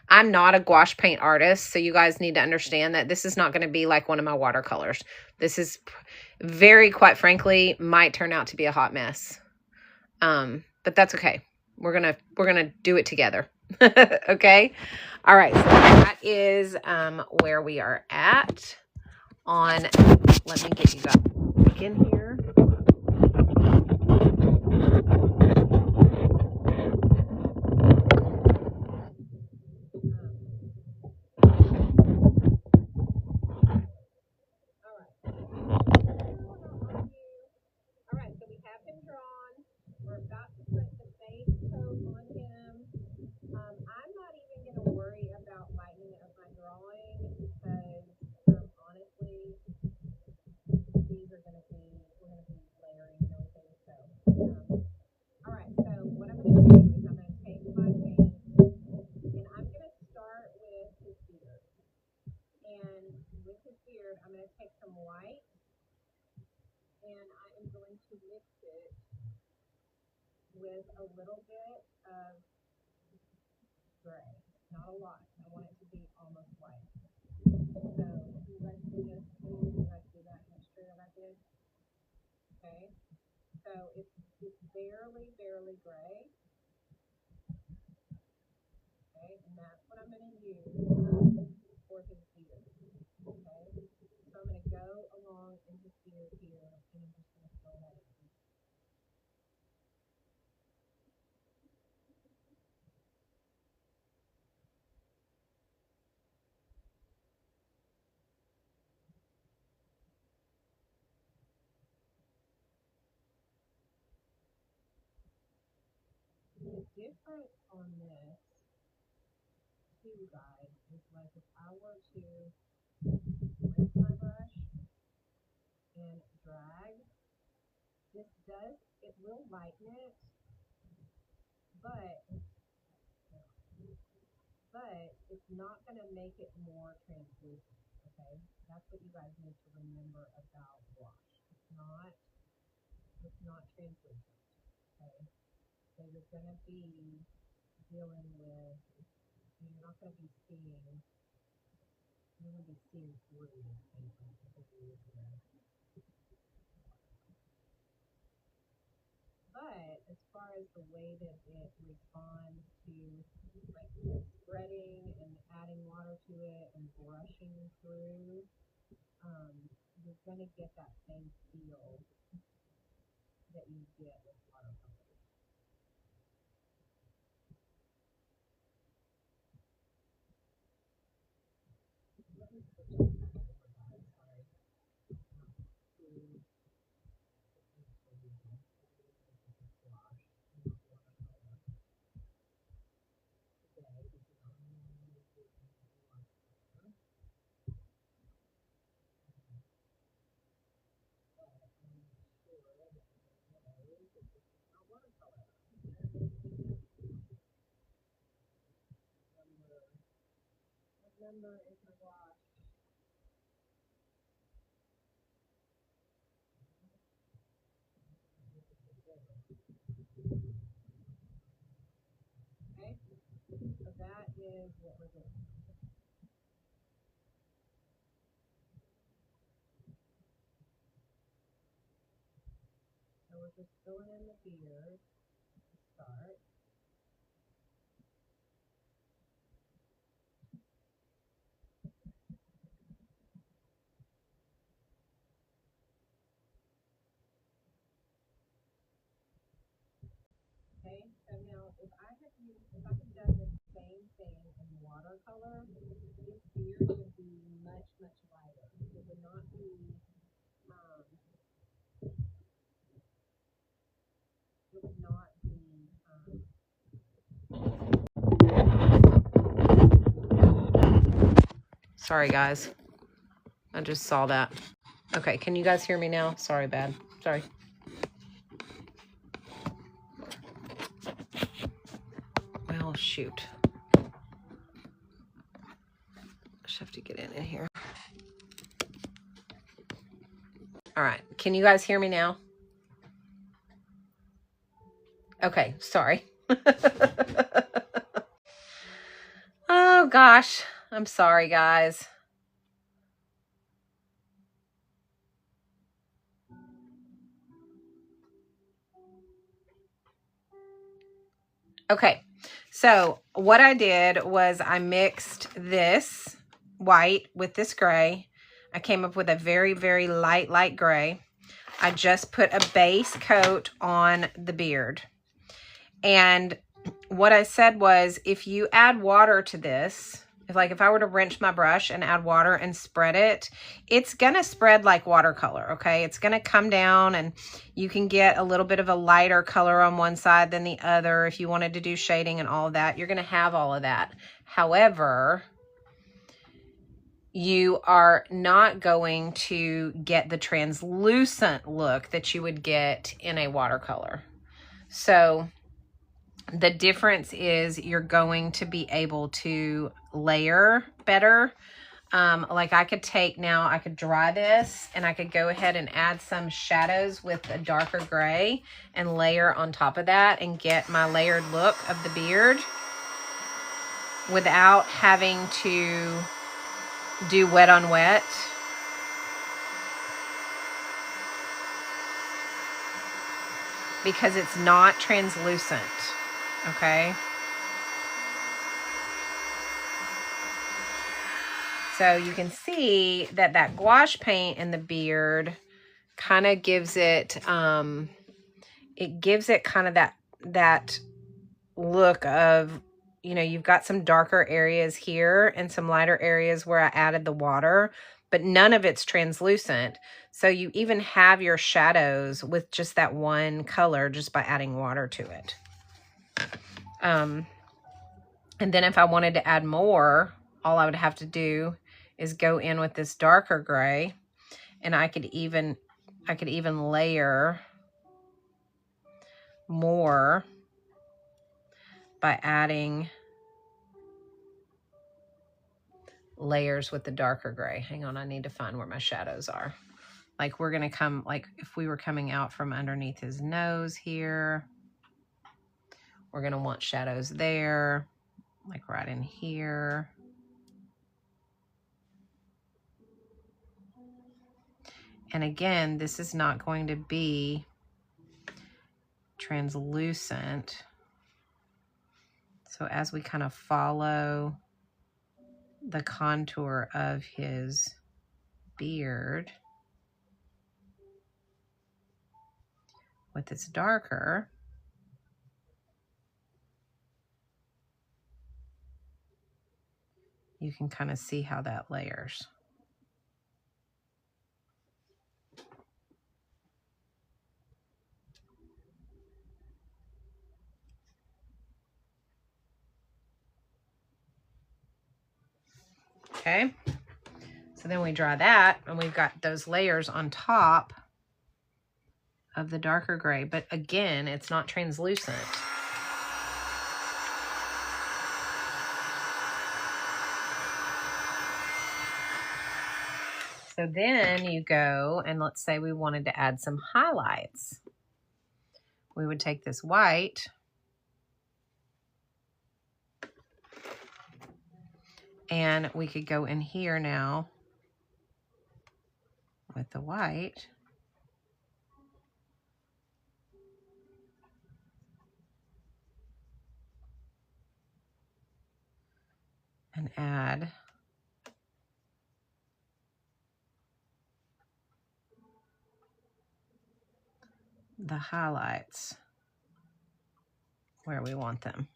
I'm not a gouache paint artist, so you guys need to understand that this is not going to be like one of my watercolors. This is quite frankly, might turn out to be a hot mess. But that's okay. We're gonna do it together. Okay. All right. So that is where we are at on. Let me get you guys back in here. I'm going to take some white and I am going to mix it with a little bit of gray. Not a lot. I want it to be almost white. So you guys see this? You guys see that mixture that I did? Okay. So it's barely gray. Okay. And that's what I'm going to use for his beard. Okay. So I'm going to go along in his beard here and I'm just going to fill that in. The difference on this too, guys, is like if I were to rinse my brush and drag, it will lighten it, but it's not going to make it more translucent, okay? That's what you guys need to remember about gouache. It's not translucent, okay? So you're going to be dealing with, you're not going to be seeing, you're going to be seeing through this paper because you're using it. But as far as the way that it responds to like spreading and adding water to it and brushing through, you're going to get that same feel that you get with watercolor. Let me switch this back over, guys. Sorry. September is my gouache. Okay, so that is what we're doing. So we're just filling in the beard to start. Okay, so now if I had done the same thing in watercolor, this beard would be much, much lighter. It would not be, it would not be, Sorry guys, I just saw that. Okay, can you guys hear me now? Sorry, bad. Sorry. Well, shoot. Just have to get in here. All right, can you guys hear me now? Okay, sorry. Oh gosh, I'm sorry guys. Okay, so what I did was I mixed this white with this gray. I came up with a very, very light gray. I just put a base coat on the beard. And what I said was, if you add water to this, if I were to rinse my brush and add water and spread it, it's going to spread like watercolor, okay? It's going to come down and you can get a little bit of a lighter color on one side than the other. If you wanted to do shading and all of that, you're going to have all of that. However, you are not going to get the translucent look that you would get in a watercolor. So the difference is you're going to be able to layer better. Like I could dry this and I could go ahead and add some shadows with a darker gray and layer on top of that and get my layered look of the beard without having to do wet on wet. Because it's not translucent. Okay. So you can see that that gouache paint in the beard kind of gives it, it gives it kind of that look of, you know, you've got some darker areas here and some lighter areas where I added the water, but none of it's translucent. So you even have your shadows with just that one color just by adding water to it. And then if I wanted to add more, all I would have to do is go in with this darker gray, and I could even layer more by adding layers with the darker gray. Hang on, I need to find where my shadows are. Like we're gonna come, like if we were coming out from underneath his nose here, we're gonna want shadows there, like right in here. And again, this is not going to be translucent. So as we kind of follow the contour of his beard with its darker, you can kind of see how that layers. Okay, so then we dry that and we've got those layers on top of the darker gray, but again, it's not translucent. So then you go and let's say we wanted to add some highlights. We would take this white and we could go in here now with the white. And add the highlights where we want them.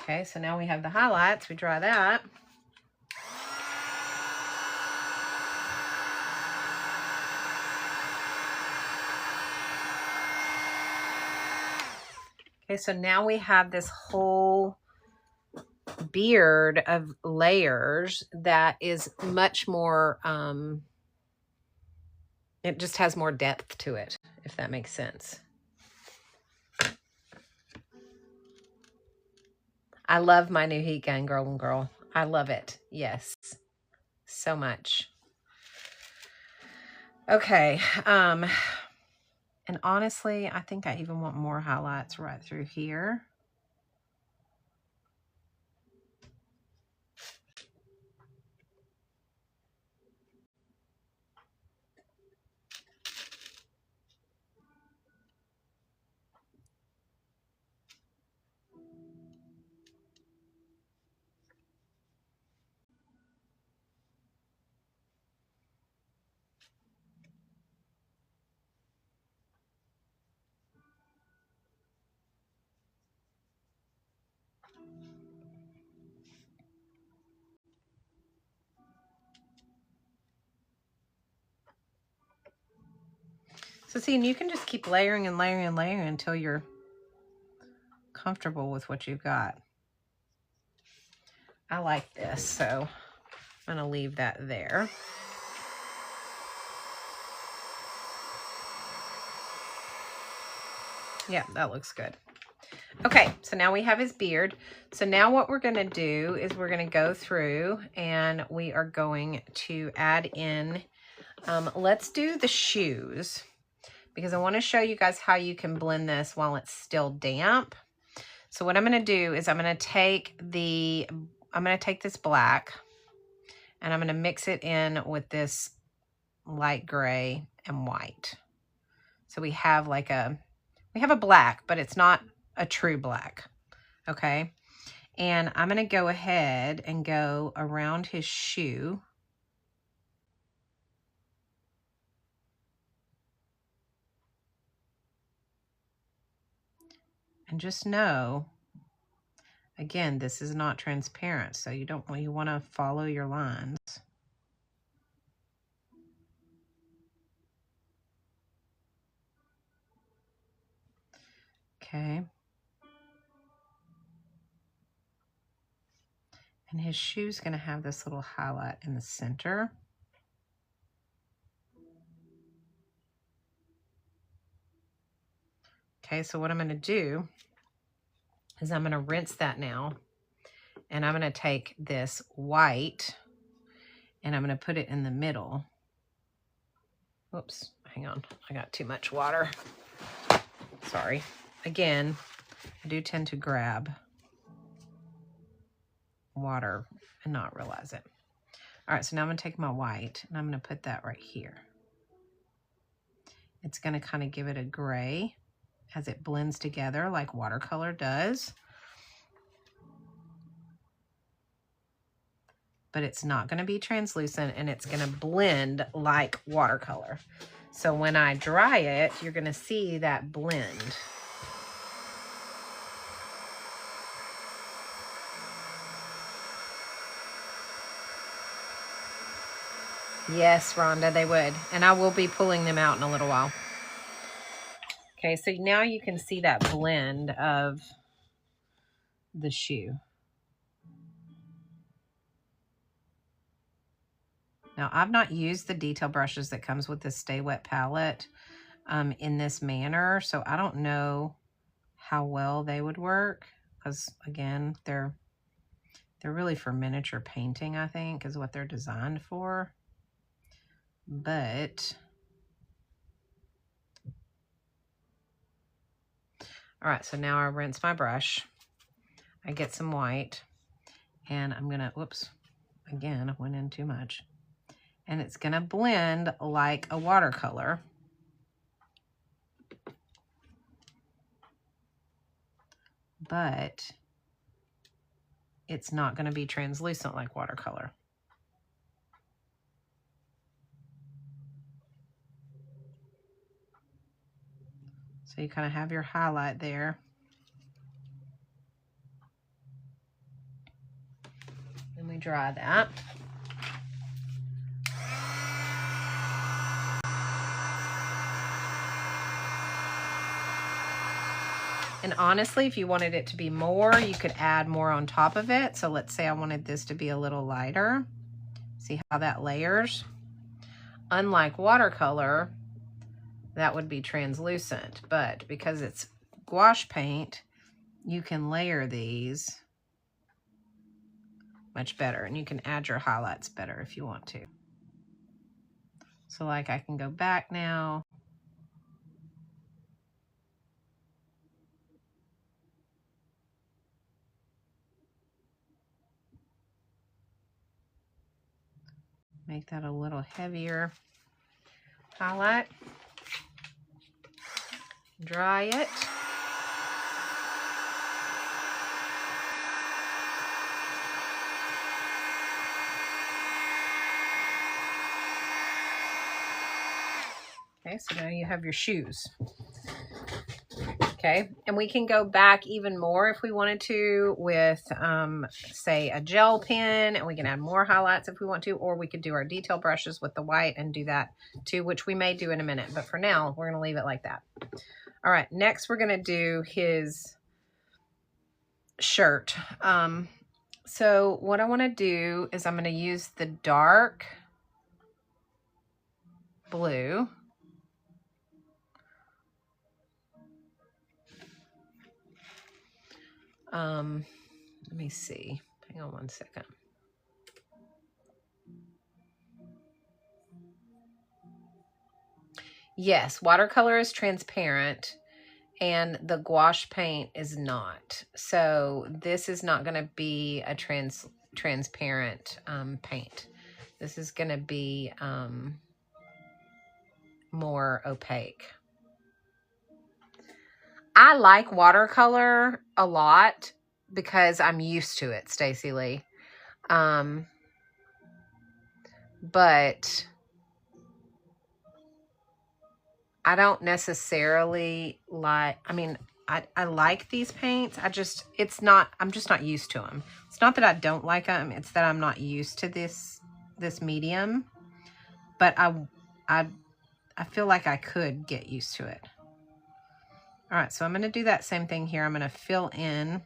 Okay, so now we have the highlights. We dry that. Okay, so now we have this whole beard of layers that is much more, it just has more depth to it, if that makes sense. I love my new heat gun, Golden Girl. I love it. Yes, so much. Okay, and honestly, I think I even want more highlights right through here. So see, and you can just keep layering and layering and layering until you're comfortable with what you've got. I like this, so I'm gonna leave that there. Yeah, that looks good. Okay, so now we have his beard. So now what we're gonna do is we're gonna go through and we are going to add in, let's do the shoes, because I wanna show you guys how you can blend this while it's still damp. So what I'm gonna do is I'm gonna take this black and I'm gonna mix it in with this light gray and white. So we have like a black, but it's not a true black, okay? And I'm gonna go ahead and go around his shoe. And just know, again, this is not transparent, so you wanna follow your lines. Okay. And his shoe's gonna have this little highlight in the center. Okay, so what I'm gonna do is I'm gonna rinse that now, and I'm gonna take this white and I'm gonna put it in the middle. Whoops, hang on, I got too much water. Sorry. Again, I do tend to grab water and not realize it. All right, so now I'm gonna take my white and I'm gonna put that right here. It's gonna kind of give it a gray as it blends together like watercolor does. But it's not gonna be translucent and it's gonna blend like watercolor. So when I dry it, you're gonna see that blend. Yes, Rhonda, they would. And I will be pulling them out in a little while. Okay, so now you can see that blend of the shoe. Now, I've not used the detail brushes that comes with this Stay Wet palette in this manner, so I don't know how well they would work, because again, they're really for miniature painting, I think, is what they're designed for. But all right, so now I rinse my brush. I get some white, and I'm gonna, whoops, again, I went in too much. And it's gonna blend like a watercolor. But it's not gonna be translucent like watercolor. So you kind of have your highlight there. And we dry that. And honestly, if you wanted it to be more, you could add more on top of it. So let's say I wanted this to be a little lighter. See how that layers? Unlike watercolor, that would be translucent. But because it's gouache paint, you can layer these much better. And you can add your highlights better if you want to. So like I can go back now. Make that a little heavier highlight. Dry it. Okay, so now you have your shoes. Okay, and we can go back even more if we wanted to with, say, a gel pen, and we can add more highlights if we want to, or we could do our detail brushes with the white and do that too, which we may do in a minute. But for now, we're going to leave it like that. All right, next we're going to do his shirt. So what I want to do is I'm going to use the dark blue. Let me see. Hang on one second. Yes, watercolor is transparent and the gouache paint is not. So this is not going to be a transparent paint. This is going to be more opaque. I like watercolor a lot because I'm used to it, Stacey Lee. But I don't necessarily like, I mean, I like these paints. I'm just not used to them. It's not that I don't like them. It's that I'm not used to this medium, but I feel like I could get used to it. All right, so I'm going to do that same thing here. I'm going to fill in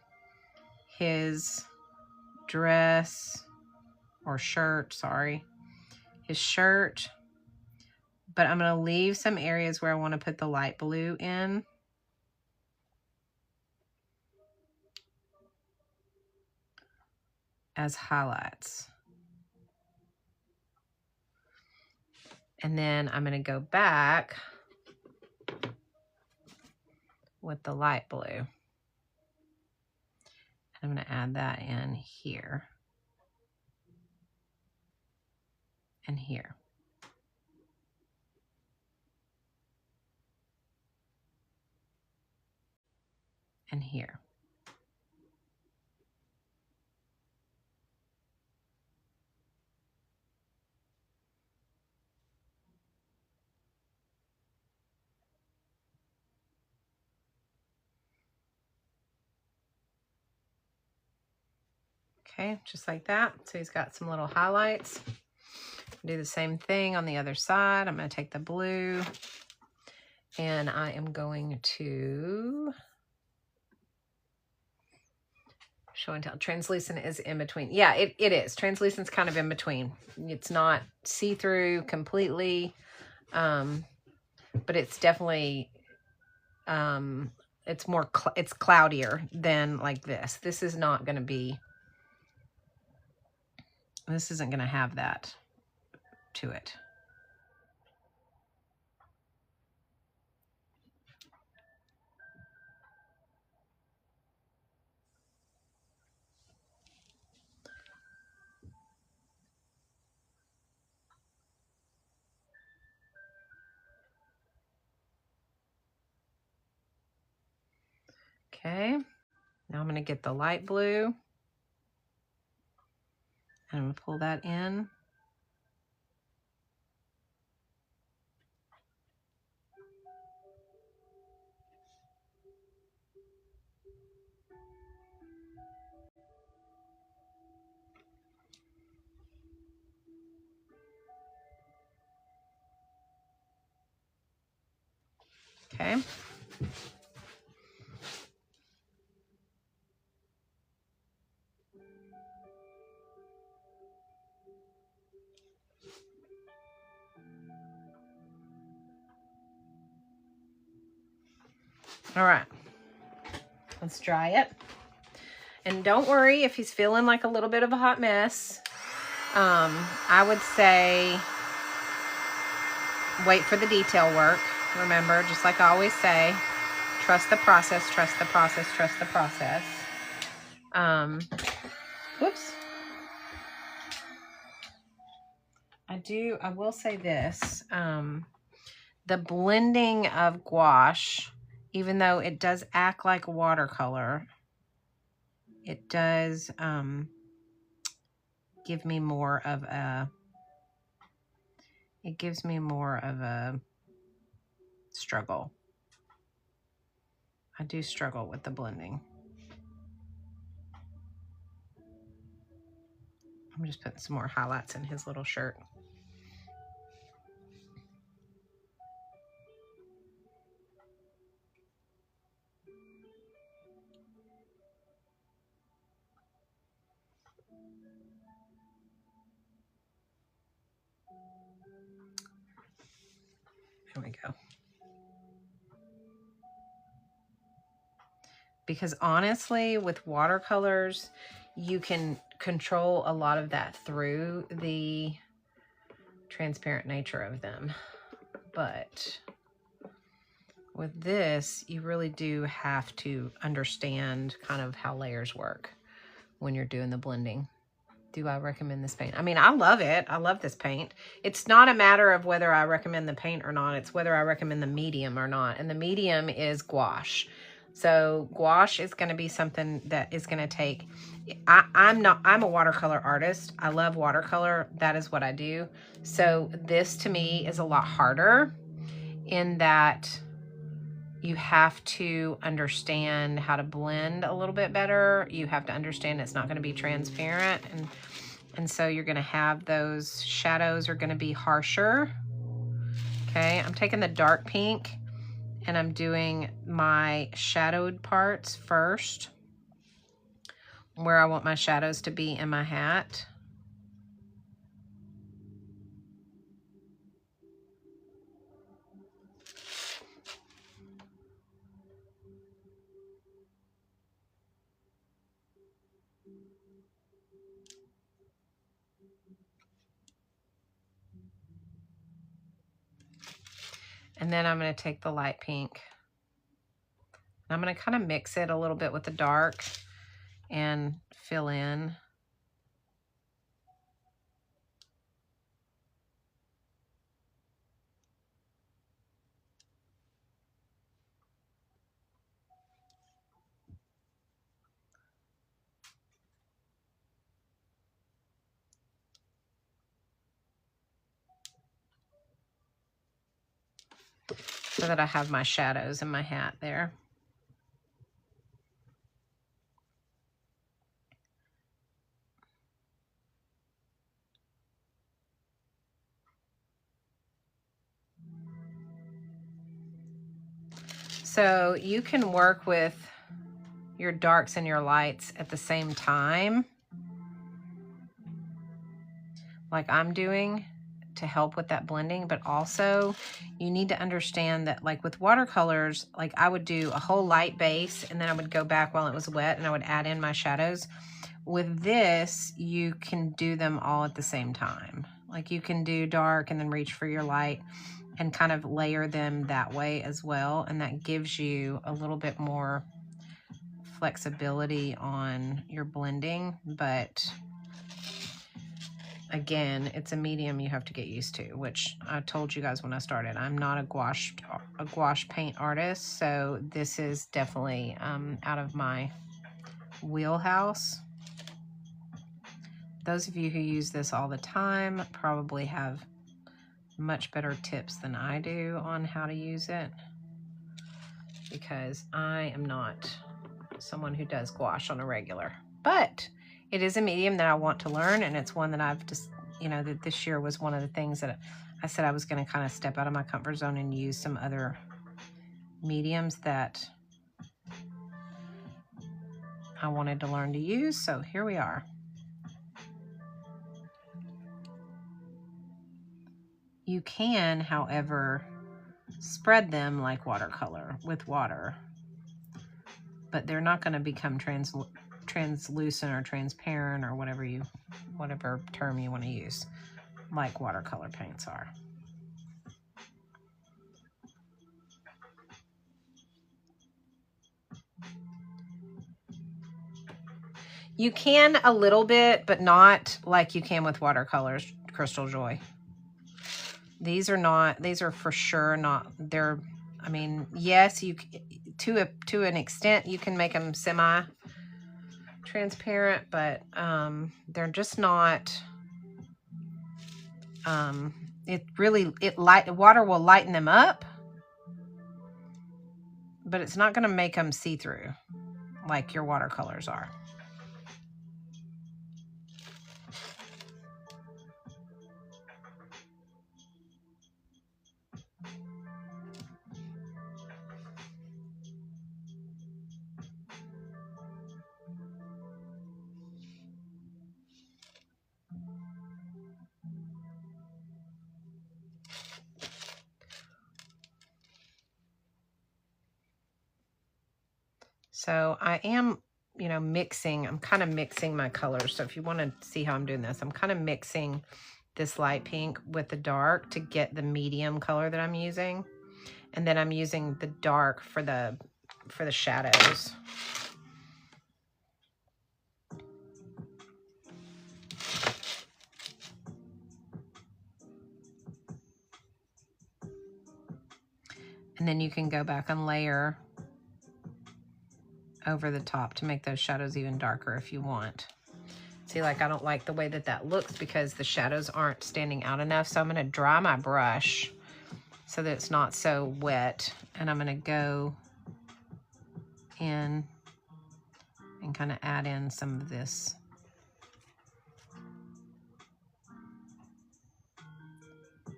his dress or shirt, sorry, his shirt, but I'm going to leave some areas where I want to put the light blue in. As highlights. And then I'm going to go back with the light blue. I'm going to add that in here and here. And here. Okay, just like that. So he's got some little highlights. Do the same thing on the other side. I'm going to take the blue and I am going to show and tell. Translucent is in between. Yeah, it is. Translucent's kind of in between. It's not see-through completely, but it's definitely it's more, it's cloudier than like this. This is not going to be, this isn't going to have that to it. Okay, now I'm going to get the light blue and I'm going to pull that in. Okay. All right, let's dry it. And don't worry if he's feeling like a little bit of a hot mess. I would say wait for the detail work. Remember, just like I always say, trust the process, trust the process, trust the process. Whoops. I will say this. The blending of gouache, even though it does act like watercolor, it does give me more of a, it gives me more of a struggle. I do struggle with the blending. I'm just putting some more highlights in his little shirt. There we go. Because honestly, with watercolors, you can control a lot of that through the transparent nature of them. But with this, you really do have to understand kind of how layers work when you're doing the blending. Do I recommend this paint? I mean, I love it. I love this paint. It's not a matter of whether I recommend the paint or not. It's whether I recommend the medium or not. And the medium is gouache. So gouache is going to be something that is going to take, I'm a watercolor artist. I love watercolor. That is what I do. So this to me is a lot harder in that you have to understand how to blend a little bit better. You have to understand it's not going to be transparent. And so you're going to have those shadows are going to be harsher. Okay, I'm taking the dark pink and I'm doing my shadowed parts first, where I want my shadows to be in my hat. And then I'm going to take the light pink. I'm going to kind of mix it a little bit with the dark and fill in. So that I have my shadows in my hat there. So you can work with your darks and your lights at the same time, like I'm doing, to help with that blending, but also you need to understand that like with watercolors, like I would do a whole light base and then I would go back while it was wet and I would add in my shadows. With this, you can do them all at the same time. Like you can do dark and then reach for your light and kind of layer them that way as well. And that gives you a little bit more flexibility on your blending, but again, it's a medium you have to get used to, which I told you guys when I started, I'm not a gouache paint artist, so this is definitely out of my wheelhouse. Those of you who use this all the time probably have much better tips than I do on how to use it, because I am not someone who does gouache on a regular, but it is a medium that I want to learn, and it's one that I've just, you know, that this year was one of the things that I said I was going to kind of step out of my comfort zone and use some other mediums that I wanted to learn to use. So here we are. You can, however, spread them like watercolor with water, but they're not going to become translucent or transparent or whatever term you want to use, like watercolor paints are. You can a little bit, but not like you can with watercolors, Crystal Joy. These are for sure not, I mean, yes, to an extent, you can make them semi-transparent, but they're just not, water will lighten them up, but it's not going to make them see-through like your watercolors are. So I am, you know, I'm kind of mixing my colors. So if you want to see how I'm doing this, I'm kind of mixing this light pink with the dark to get the medium color that I'm using. And then I'm using the dark for the shadows. And then you can go back and layer over the top to make those shadows even darker if you want. See, like I don't like the way that looks because the shadows aren't standing out enough. So I'm going to dry my brush so that it's not so wet. And I'm going to go in and kind of add in some of this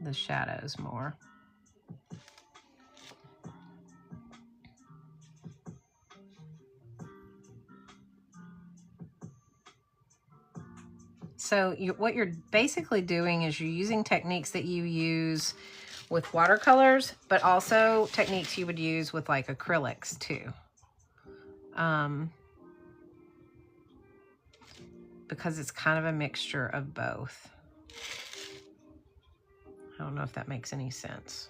the shadows more. So what you're basically doing is you're using techniques that you use with watercolors, but also techniques you would use with like acrylics too. Because it's kind of a mixture of both. I don't know if that makes any sense.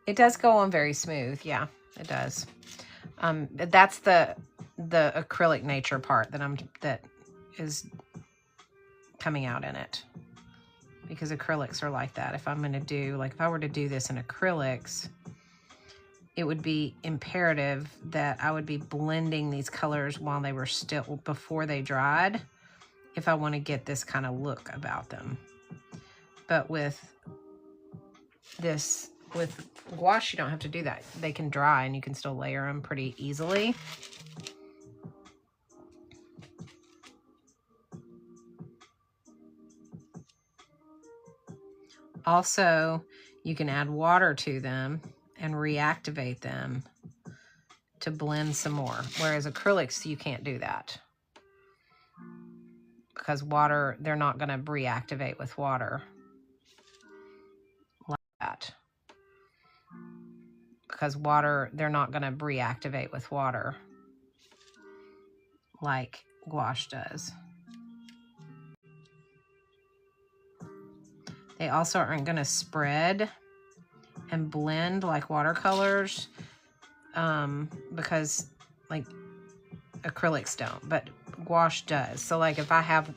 It does go on very smooth. Yeah, it does. That's the acrylic nature part that is coming out in it, because acrylics are like that. If I'm going to do, like if I were to do this in acrylics, it would be imperative that I would be blending these colors while they were still, before they dried, if I want to get this kind of look about them. But with gouache, you don't have to do that. They can dry and you can still layer them pretty easily. Also, you can add water to them and reactivate them to blend some more. Whereas acrylics, you can't do that. because water, they're not going to reactivate with water like that. Because water, they're not going to reactivate with water like gouache does. They also aren't going to spread and blend like watercolors because like acrylics don't, but gouache does. So like if I have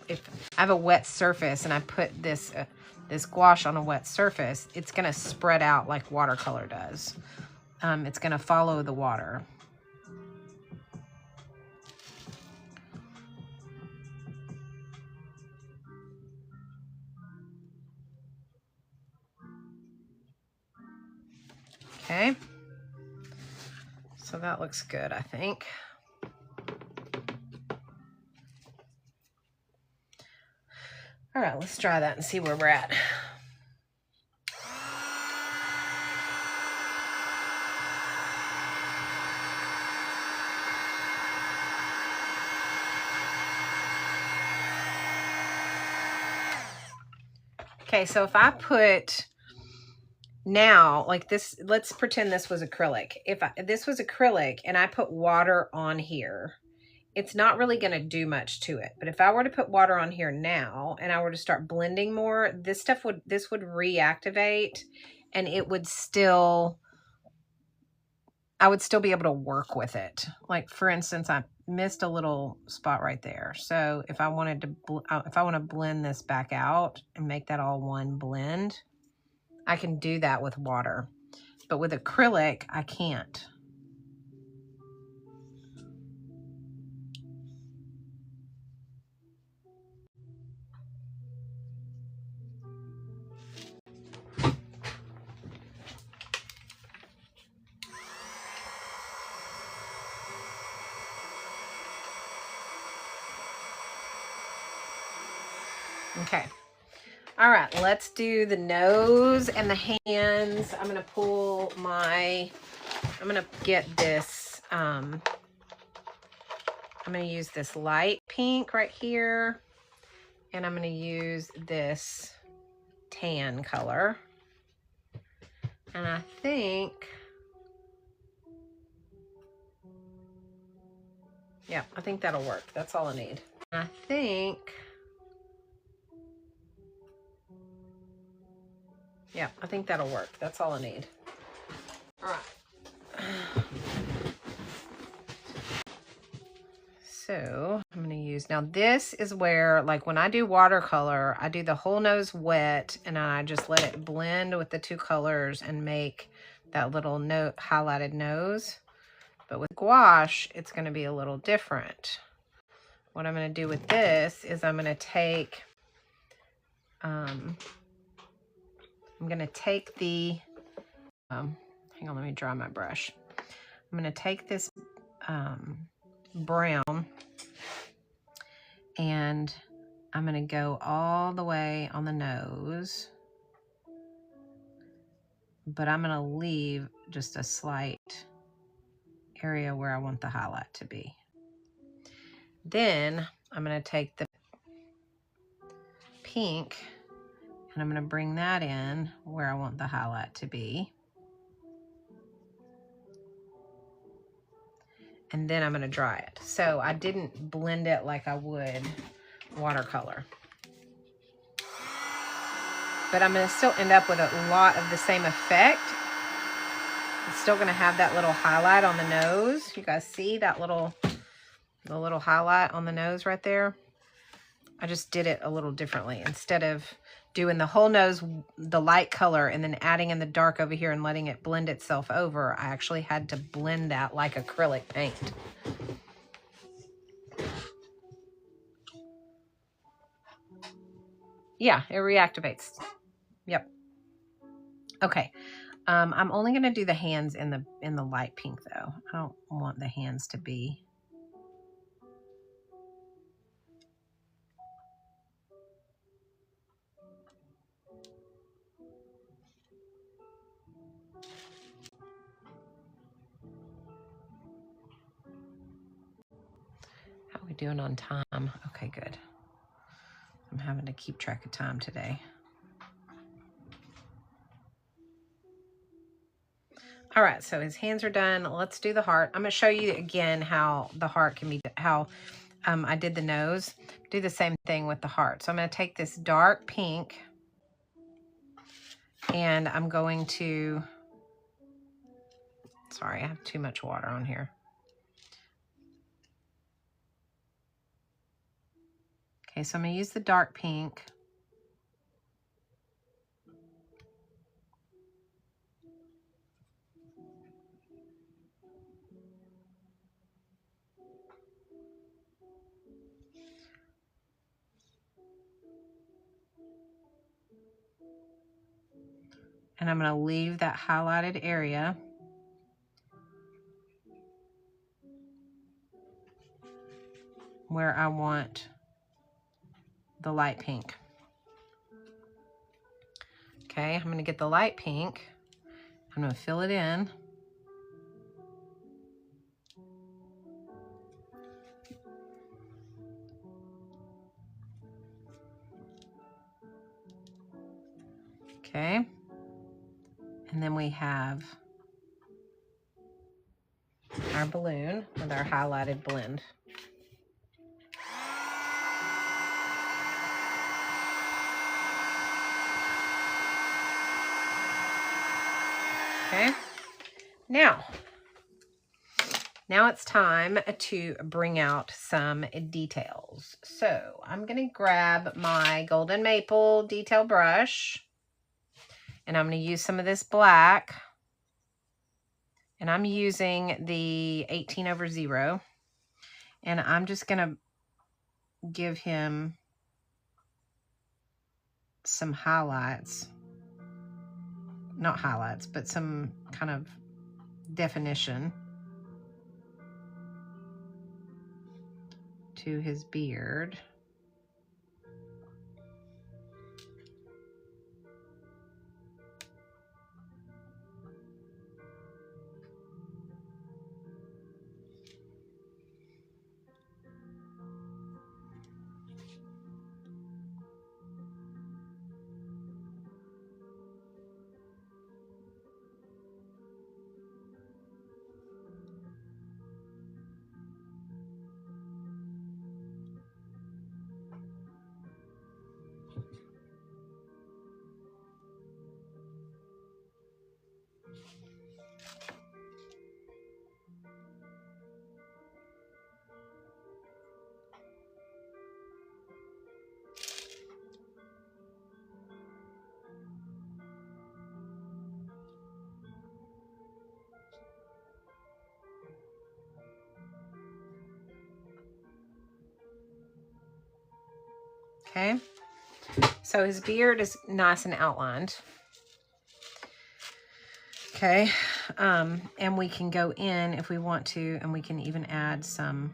a wet surface and I put this this gouache on a wet surface, it's going to spread out like watercolor does. It's going to follow the water. Okay. So that looks good, I think. All right, let's try that and see where we're at. Okay, so if I put now, like this, let's pretend this was acrylic. If this was acrylic and I put water on here, it's not really going to do much to it. But if I were to put water on here now and I were to start blending more, this would reactivate, and it would still, I would still be able to work with it. Like for instance, I missed a little spot right there. So if I wanted to, if I want to blend this back out and make that all one blend, I can do that with water. But with acrylic, I can't. Okay. All right, let's do the nose and the hands. I'm going to get this, I'm going to use this light pink right here. And I'm going to use this tan color. And I think, yeah, I think that'll work. That's all I need. I think, yeah, I think that'll work. That's all I need. All right. So I'm going to use, now this is where, like when I do watercolor, I do the whole nose wet and I just let it blend with the two colors and make that little highlighted nose. But with gouache, it's going to be a little different. What I'm going to do with this is I'm going to take, I'm going to take the, hang on, let me dry my brush. I'm going to take this brown and I'm going to go all the way on the nose, but I'm going to leave just a slight area where I want the highlight to be. Then I'm going to take the pink and I'm going to bring that in where I want the highlight to be. And then I'm going to dry it. So I didn't blend it like I would watercolor. But I'm going to still end up with a lot of the same effect. It's still going to have that little highlight on the nose. You guys see that the little highlight on the nose right there? I just did it a little differently. Instead of doing the whole nose, the light color, and then adding in the dark over here and letting it blend itself over, I actually had to blend that like acrylic paint. Yeah, it reactivates. Yep. Okay. I'm only going to do the hands in the light pink though. I don't want the hands to be. How are we doing on time? Okay, good. I'm having to keep track of time today. All right, so his hands are done. Let's do the heart. I'm going to show you again how the heart can be, how I did the nose. Do the same thing with the heart. So I'm going to take this dark pink and I'm going to, sorry, I have too much water on here. Okay, so I'm going to use the dark pink. And I'm going to leave that highlighted area. Where I want the light pink. Okay, I'm going to get the light pink. I'm going to fill it in. Okay. And then we have our balloon with our highlighted blend. Okay. Now it's time to bring out some details. So I'm going to grab my golden maple detail brush and I'm going to use some of this black. And I'm using the 18/0. And I'm just going to give him some highlights. Not highlights, but some kind of definition to his beard. Okay, so his beard is nice and outlined. Okay, and we can go in if we want to, and we can even add some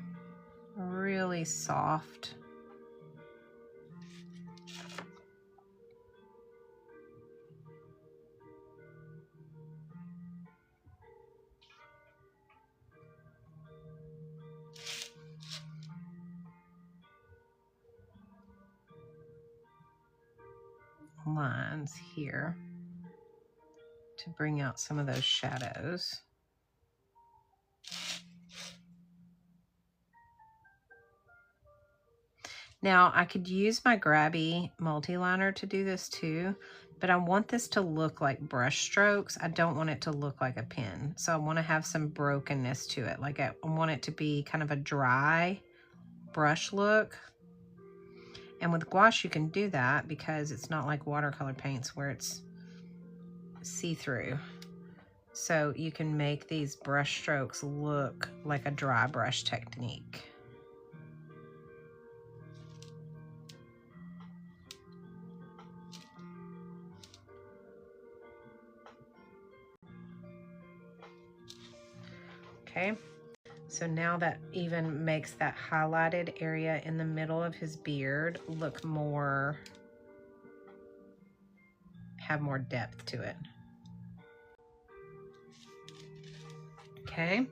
really soft lines here to bring out some of those shadows. Now I could use my Grabby multi-liner to do this too, but I want this to look like brush strokes. I don't want it to look like a pen. So I want to have some brokenness to it. Like I want it to be kind of a dry brush look. And with gouache, you can do that because it's not like watercolor paints where it's see-through. So you can make these brush strokes look like a dry brush technique. Okay, so now that even makes that highlighted area in the middle of his beard look more, have more depth to it. Okay,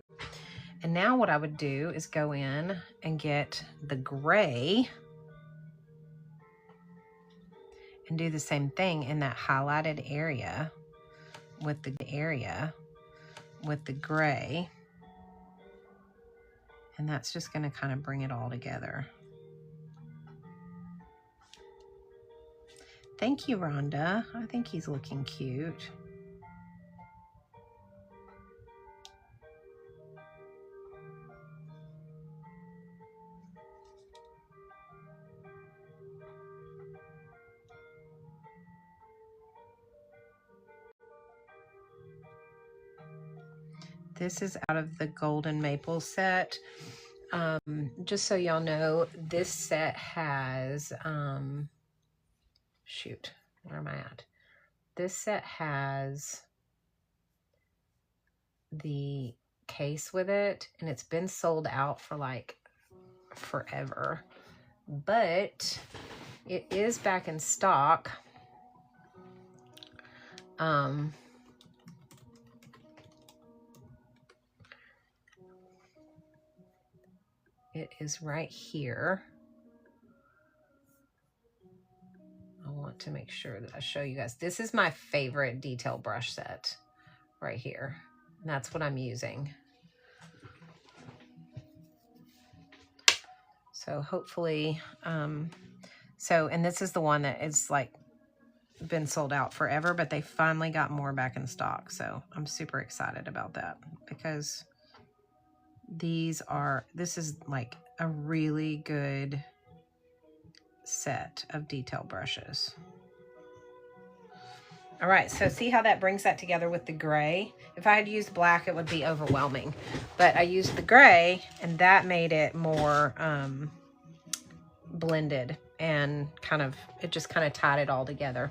and now what I would do is go in and get the gray and do the same thing in that highlighted area with the gray. And that's just going to kind of bring it all together. Thank you, Rhonda. I think he's looking cute. This is out of the Golden Maple set. Just so y'all know, this set has, shoot, where am I at? This set has the case with it, and it's been sold out for like forever, but it is back in stock. It is right here. I want to make sure that I show you guys. This is my favorite detail brush set right here. And that's what I'm using. So hopefully, and this is the one that is like been sold out forever, but they finally got more back in stock. So I'm super excited about that because this is like a really good set of detail brushes. All right, so see how that brings that together with the gray? If I had used black, it would be overwhelming, but I used the gray and that made it more blended and it just kind of tied it all together.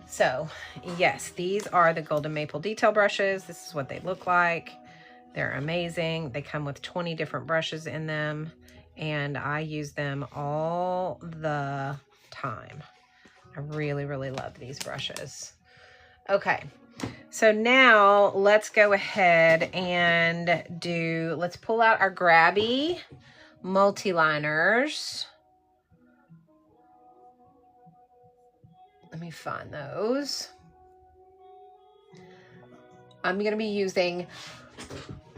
So yes, these are the Golden Maple detail brushes. This is what they look like. They're amazing. They come with 20 different brushes in them, and I use them all the time. I really, really love these brushes. Okay, so now let's go ahead and let's pull out our Grabby multi-liners. Let me find those. I'm going to be using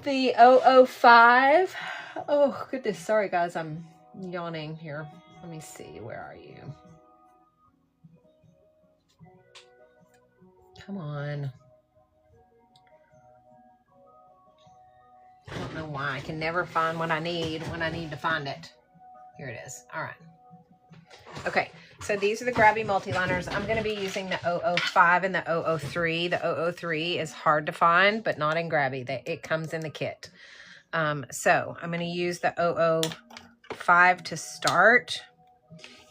the 005. Oh, goodness. Sorry, guys. I'm yawning here. Let me see. Where are you? Come on. I don't know why. I can never find what I need when I need to find it. Here it is. All right. Okay, so these are the Grabby multi-liners. I'm going to be using the 005 and the 003. The 003 is hard to find, but not in Grabby. It comes in the kit. So I'm going to use the 005 to start.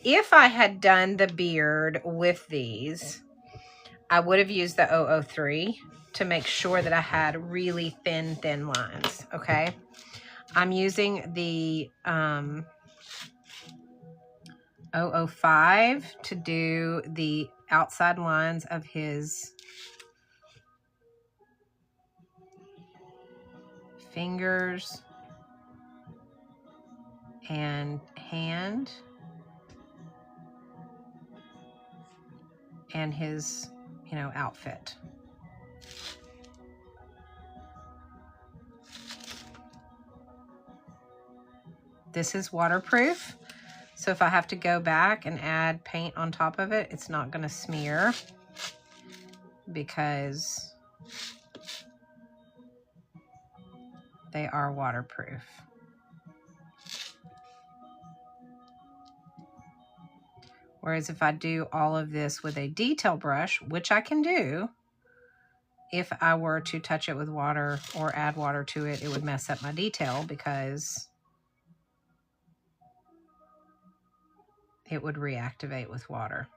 If I had done the beard with these, I would have used the 003 to make sure that I had really thin lines, okay? I'm using the 005 to do the outside lines of his fingers and hand and his, outfit. This is waterproof, so if I have to go back and add paint on top of it, it's not going to smear because they are waterproof. Whereas if I do all of this with a detail brush, which I can do, if I were to touch it with water or add water to it, it would mess up my detail because it would reactivate with water.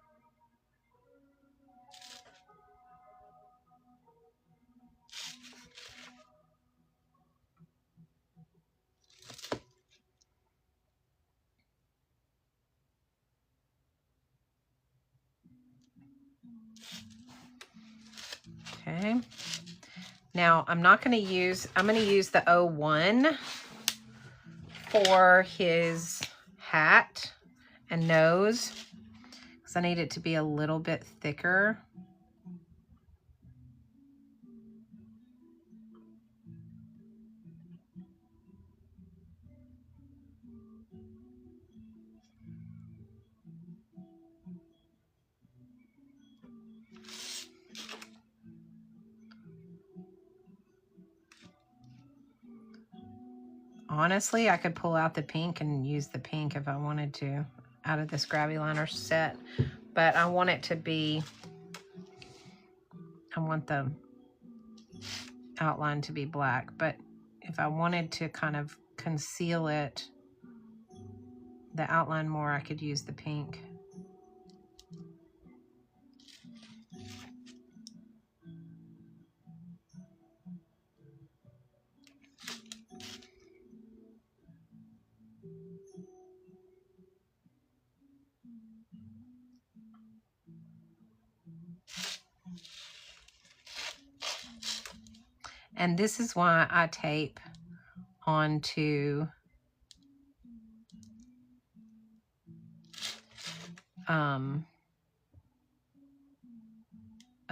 Okay. Now I'm going to use the 01 for his hat and nose. because I need it to be a little bit thicker. Honestly, I could pull out the pink and use the pink if I wanted to out of this Grabby Liner set, but I want it to be, I want the outline to be black, but if I wanted to kind of conceal it, the outline more, I could use the pink. And this is why I tape onto a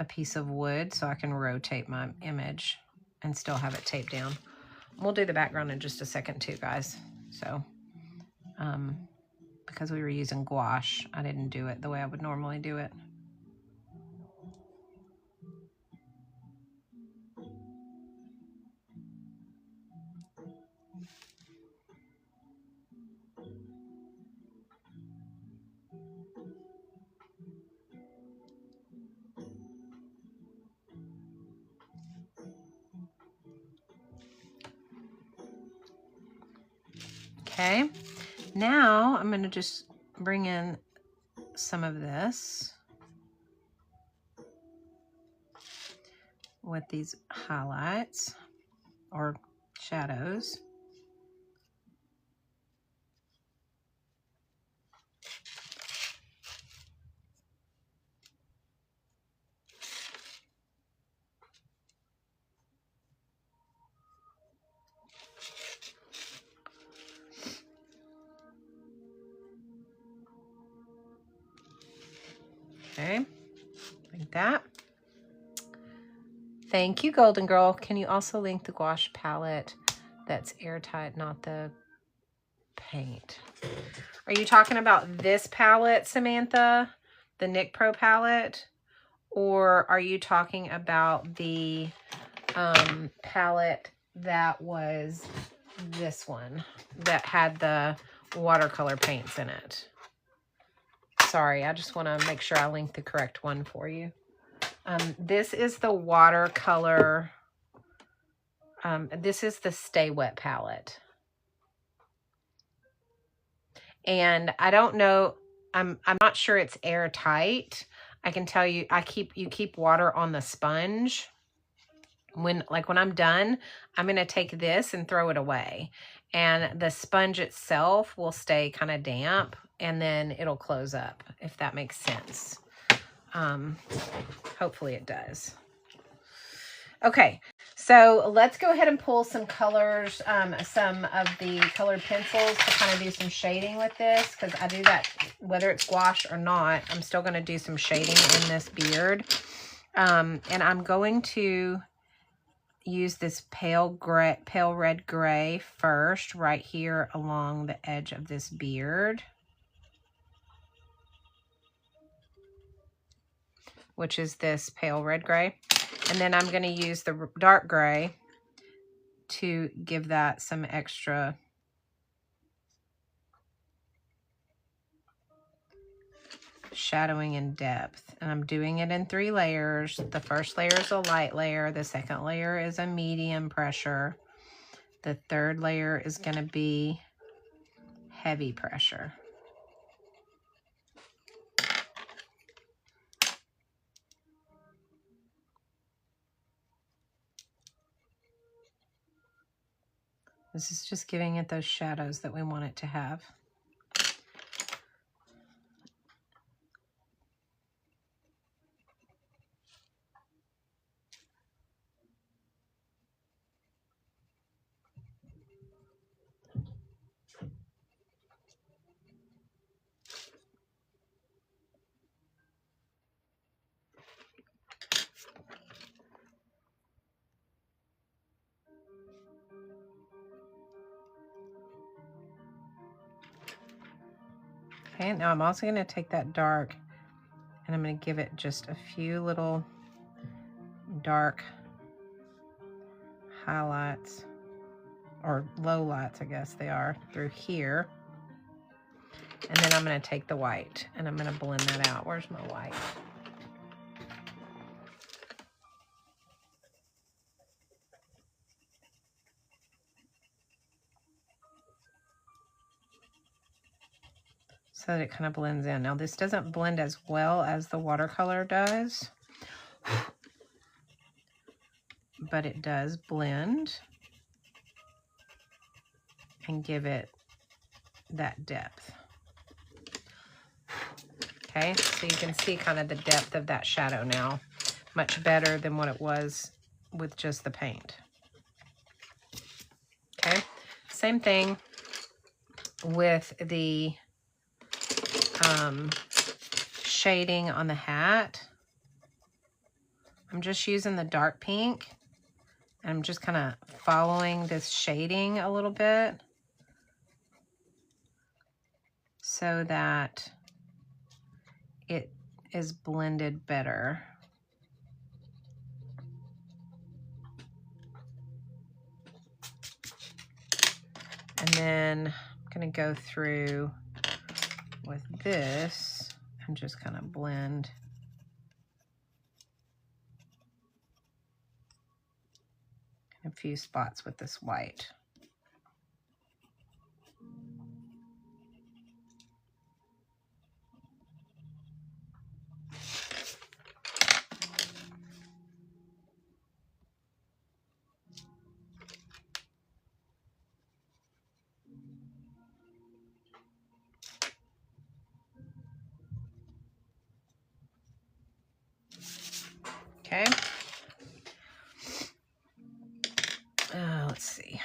piece of wood so I can rotate my image and still have it taped down. We'll do the background in just a second too, guys. So, because we were using gouache, I didn't do it the way I would normally do it. Okay, now I'm going to just bring in some of this with these highlights or shadows. Okay, like that. Thank you, Golden Girl. Can you also link the gouache palette that's airtight, not the paint? Are you talking about this palette, Samantha? The Nick Pro palette? Or are you talking about the palette that was this one that had the watercolor paints in it? Sorry, I just want to make sure I link the correct one for you. This is the watercolor. This is the Stay Wet palette. And I don't know, I'm not sure it's airtight. I can tell you, you keep water on the sponge. When I'm done, I'm going to take this and throw it away. And the sponge itself will stay kind of damp, and then it'll close up, if that makes sense. Hopefully it does. Okay, so let's go ahead and pull some colors, some of the colored pencils to kind of do some shading with this, because I do that whether it's gouache or not. I'm still going to do some shading in this beard. And I'm going to use this pale red gray first, right here along the edge of this beard, which is this pale red gray. And then I'm going to use the dark gray to give that some extra shadowing and depth. And I'm doing it in 3 layers. The first layer is a light layer. The second layer is a medium pressure. The third layer is going to be heavy pressure. This is just giving it those shadows that we want it to have. Okay, now I'm also going to take that dark and I'm going to give it just a few little dark highlights, or low lights, I guess they are, through here. And then I'm going to take the white and I'm going to blend that out. Where's my white? So that it kind of blends in. Now this doesn't blend as well as the watercolor does, but it does blend and give it that depth. Okay, so you can see kind of the depth of that shadow now, much better than what it was with just the paint. Okay, same thing with the shading on the hat. I'm just using the dark pink. I'm just kind of following this shading a little bit so that it is blended better. And then I'm going to go through with this and just kind of blend a few spots with this white. Okay. Let's see.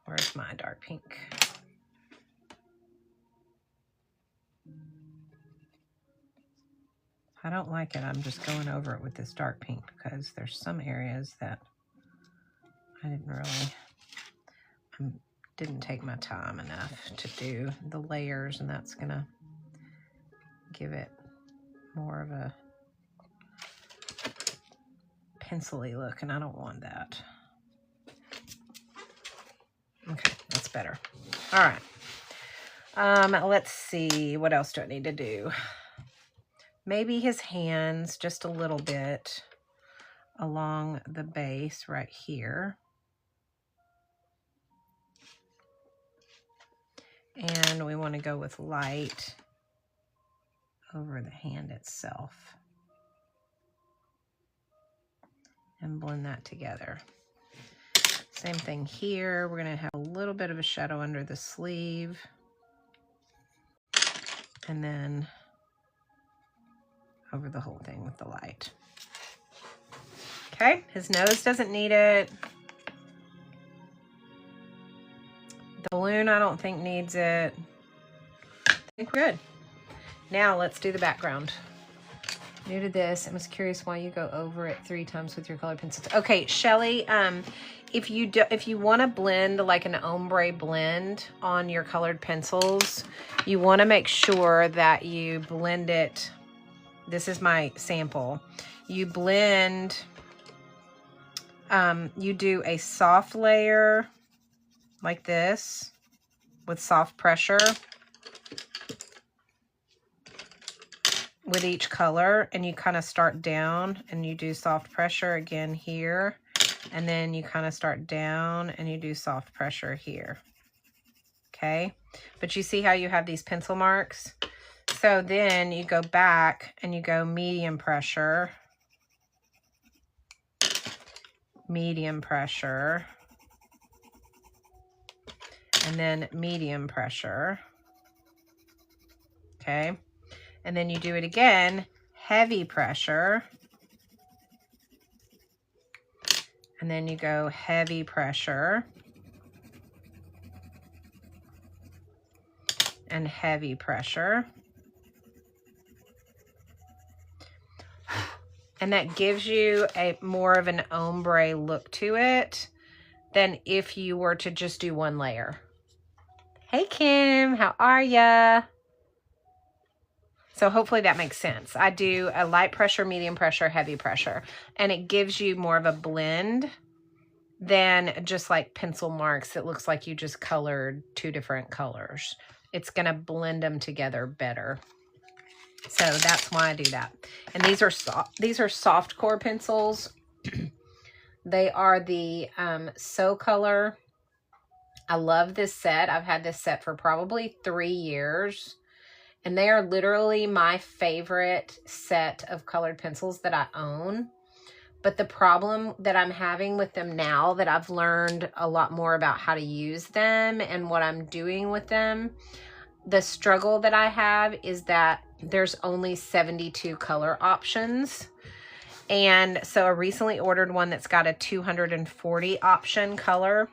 Where's my dark pink? I don't like it. I'm just going over it with this dark pink because there's some areas that I didn't take my time enough to do the layers, and that's gonna give it more of a pencil-y look, and I don't want that. Okay, that's better. All right. Let's see. What else do I need to do? Maybe his hands just a little bit along the base right here. And we want to go with light over the hand itself and blend that together. Same thing here. We're going to have a little bit of a shadow under the sleeve. And then over the whole thing with the light. Okay, his nose doesn't need it. The balloon I don't think needs it. I think we're good. Now let's do the background. New to this, I was curious why you go over it 3 times with your colored pencils. Okay, Shelly, if you want to blend like an ombre blend on your colored pencils, you want to make sure that you blend it. This is my sample. You blend, you do a soft layer like this with soft pressure with each color, and you kind of start down and you do soft pressure again here, and then you kind of start down and you do soft pressure here. Okay, but you see how you have these pencil marks? So then you go back and you go medium pressure, medium pressure, and then medium pressure. Okay, and then you do it again, heavy pressure, and then you go heavy pressure and heavy pressure. And that gives you a more of an ombre look to it than if you were to just do one layer. Hey Kim, how are ya? So hopefully that makes sense. I do a light pressure, medium pressure, heavy pressure, and it gives you more of a blend than just like pencil marks. It looks like you just colored 2 different colors. It's going to blend them together better. So that's why I do that. And these are soft core pencils. They are the So Color. I love this set. I've had this set for probably 3 years. And they are literally my favorite set of colored pencils that I own. But the problem that I'm having with them now that I've learned a lot more about how to use them and what I'm doing with them, the struggle that I have is that there's only 72 color options. And so I recently ordered one that's got a 240 option color,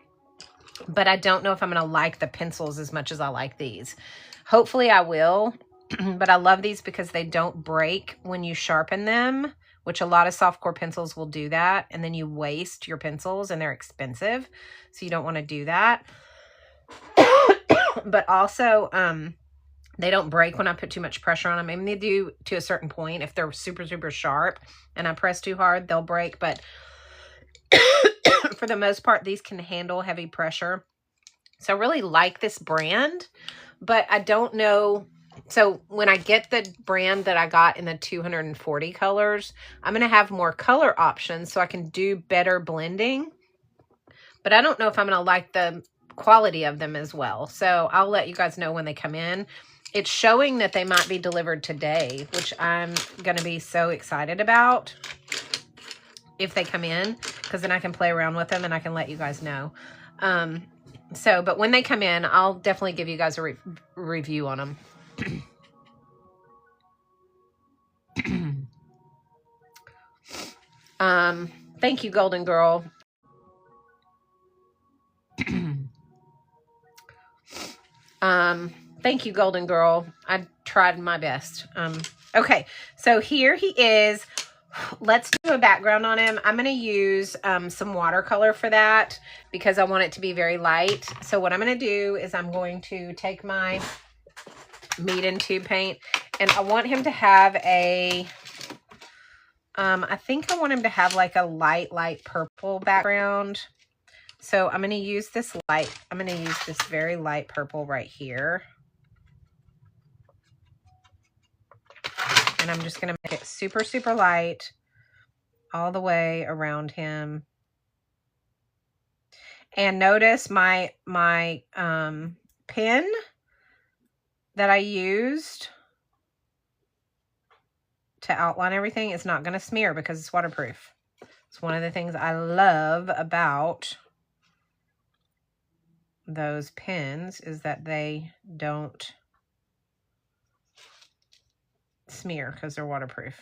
but I don't know if I'm going to like the pencils as much as I like these. Hopefully I will, but I love these because they don't break when you sharpen them, which a lot of softcore pencils will do that. And then you waste your pencils and they're expensive. So you don't want to do that. But also, they don't break when I put too much pressure on them. I mean, they do to a certain point. If they're super, super sharp and I press too hard, they'll break. But for the most part, these can handle heavy pressure. So I really like this brand, but I don't know. So when I get the brand that I got in the 240 colors, I'm going to have more color options so I can do better blending. But I don't know if I'm going to like the quality of them as well. So I'll let you guys know when they come in. It's showing that they might be delivered today, which I'm going to be so excited about if they come in, because then I can play around with them and I can let you guys know. But when they come in, I'll definitely give you guys a review on them. Thank you, Golden Girl. Thank you, Golden Girl. I tried my best. Okay, so here he is. Let's do a background on him. I'm going to use some watercolor for that because I want it to be very light. So what I'm going to do is I'm going to take my Meat and Tube paint, and I want him to have a, I think I want him to have like a light purple background. So I'm going to use this very light purple right here. And I'm just going to make it super, super light all the way around him. And notice my pen that I used to outline everything is not going to smear because it's waterproof. It's one of the things I love about those pens is that they don't smear because they're waterproof.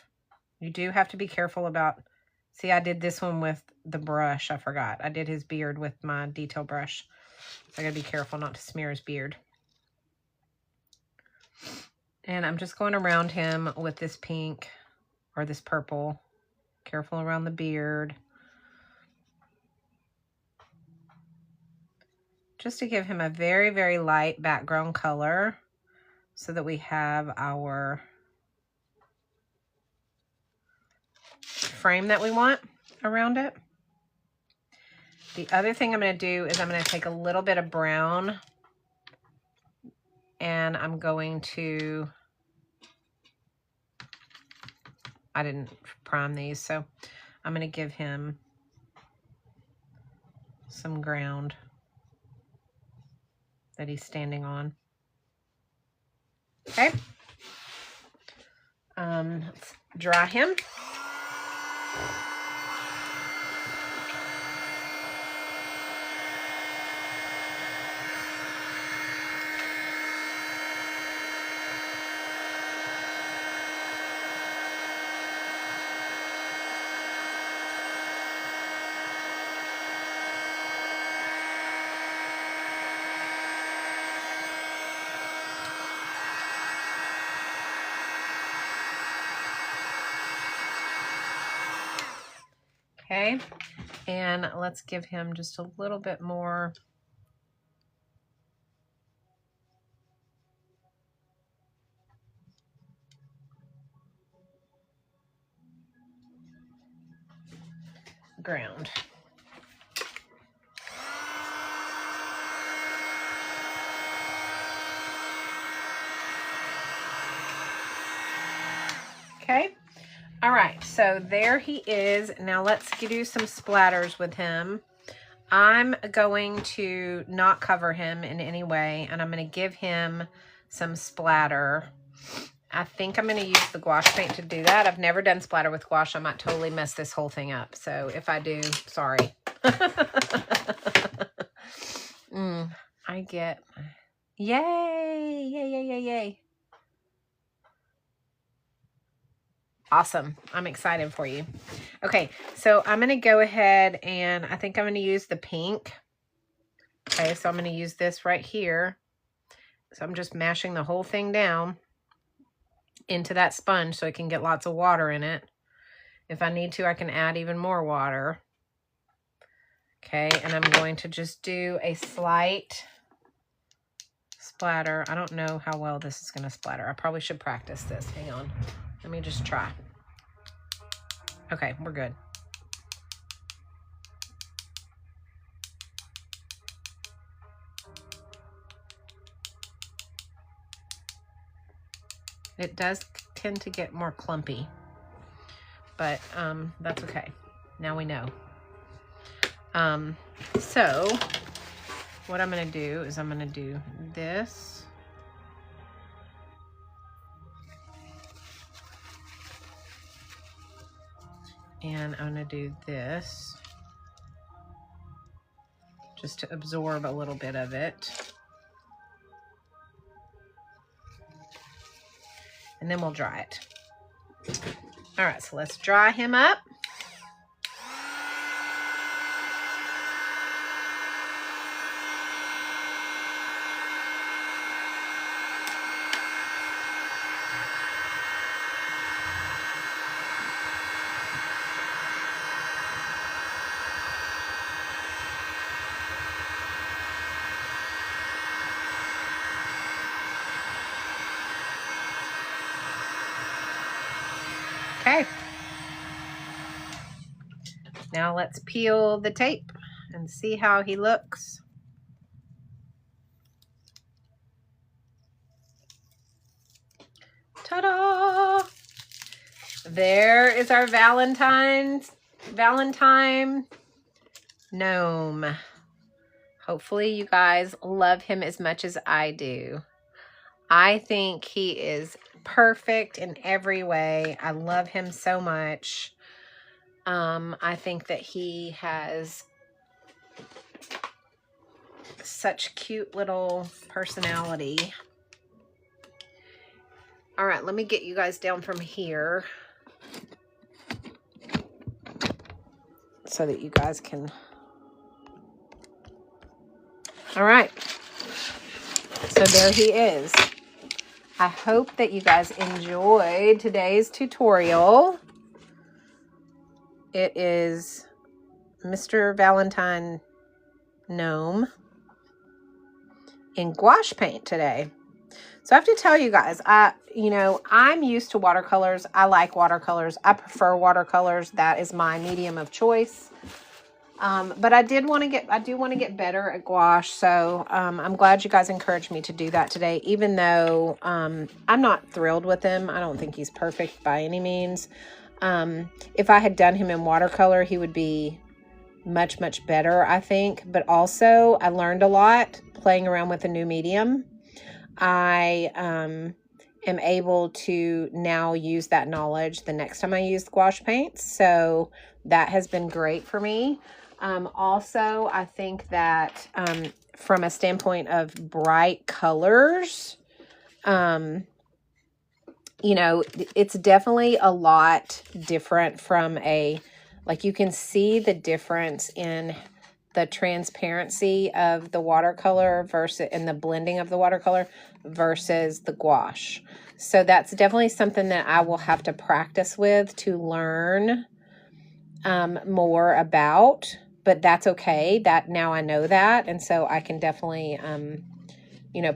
You do have to be careful about, see, I did this one with the brush. I forgot. I did his beard with my detail brush. So I gotta be careful not to smear his beard. And I'm just going around him with this pink or this purple. Careful around the beard. Just to give him a very, very light background color so that we have our frame that we want around it. The other thing I'm going to do is I'm going to take a little bit of brown and I'm going to, I didn't prime these, so I'm going to give him some ground that he's standing on. Okay. Let's dry him. Okay, and let's give him just a little bit more. ground. Okay. All right. So there he is. Now let's do some splatters with him. I'm going to not cover him in any way, and I'm going to give him some splatter. I think I'm going to use the gouache paint to do that. I've never done splatter with gouache. I might totally mess this whole thing up. So if I do, sorry. I get, yay, yay, yay, yay, yay. Awesome. I'm excited for you. Okay, so I'm going to go ahead and I think I'm going to use the pink. Okay, so I'm going to use this right here. So I'm just mashing the whole thing down into that sponge so it can get lots of water in it. If I need to, I can add even more water. Okay, and I'm going to just do a slight splatter. I don't know how well this is going to splatter. I probably should practice this. Hang on. Let me just try. Okay, we're good. It does tend to get more clumpy, but that's okay. Now we know. So what I'm going to do is I'm going to do this. And I'm going to do this just to absorb a little bit of it. And then we'll dry it. All right, so let's dry him up. Okay. Now let's peel the tape and see how he looks. Ta-da! There is our Valentine gnome. Hopefully you guys love him as much as I do. I think he is perfect in every way. I love him so much. I think that he has such cute little personality. All right, let me get you guys down from here so that you guys can. All right. So there he is. I hope that you guys enjoyed today's tutorial. It is Mr. Valentine Gnome in gouache paint today. So I have to tell you guys, I'm used to watercolors. I like watercolors. I prefer watercolors. That is my medium of choice. But I do want to get better at gouache. So I'm glad you guys encouraged me to do that today, even though I'm not thrilled with him. I don't think he's perfect by any means. If I had done him in watercolor, he would be much, much better, I think. But also, I learned a lot playing around with a new medium. I am able to now use that knowledge the next time I use gouache paints. So that has been great for me. Also, I think that from a standpoint of bright colors, it's definitely a lot different from like you can see the difference in the transparency of the watercolor versus in the blending of the watercolor versus the gouache. So that's definitely something that I will have to practice with to learn more about, but that's okay. That now I know that, and so I can definitely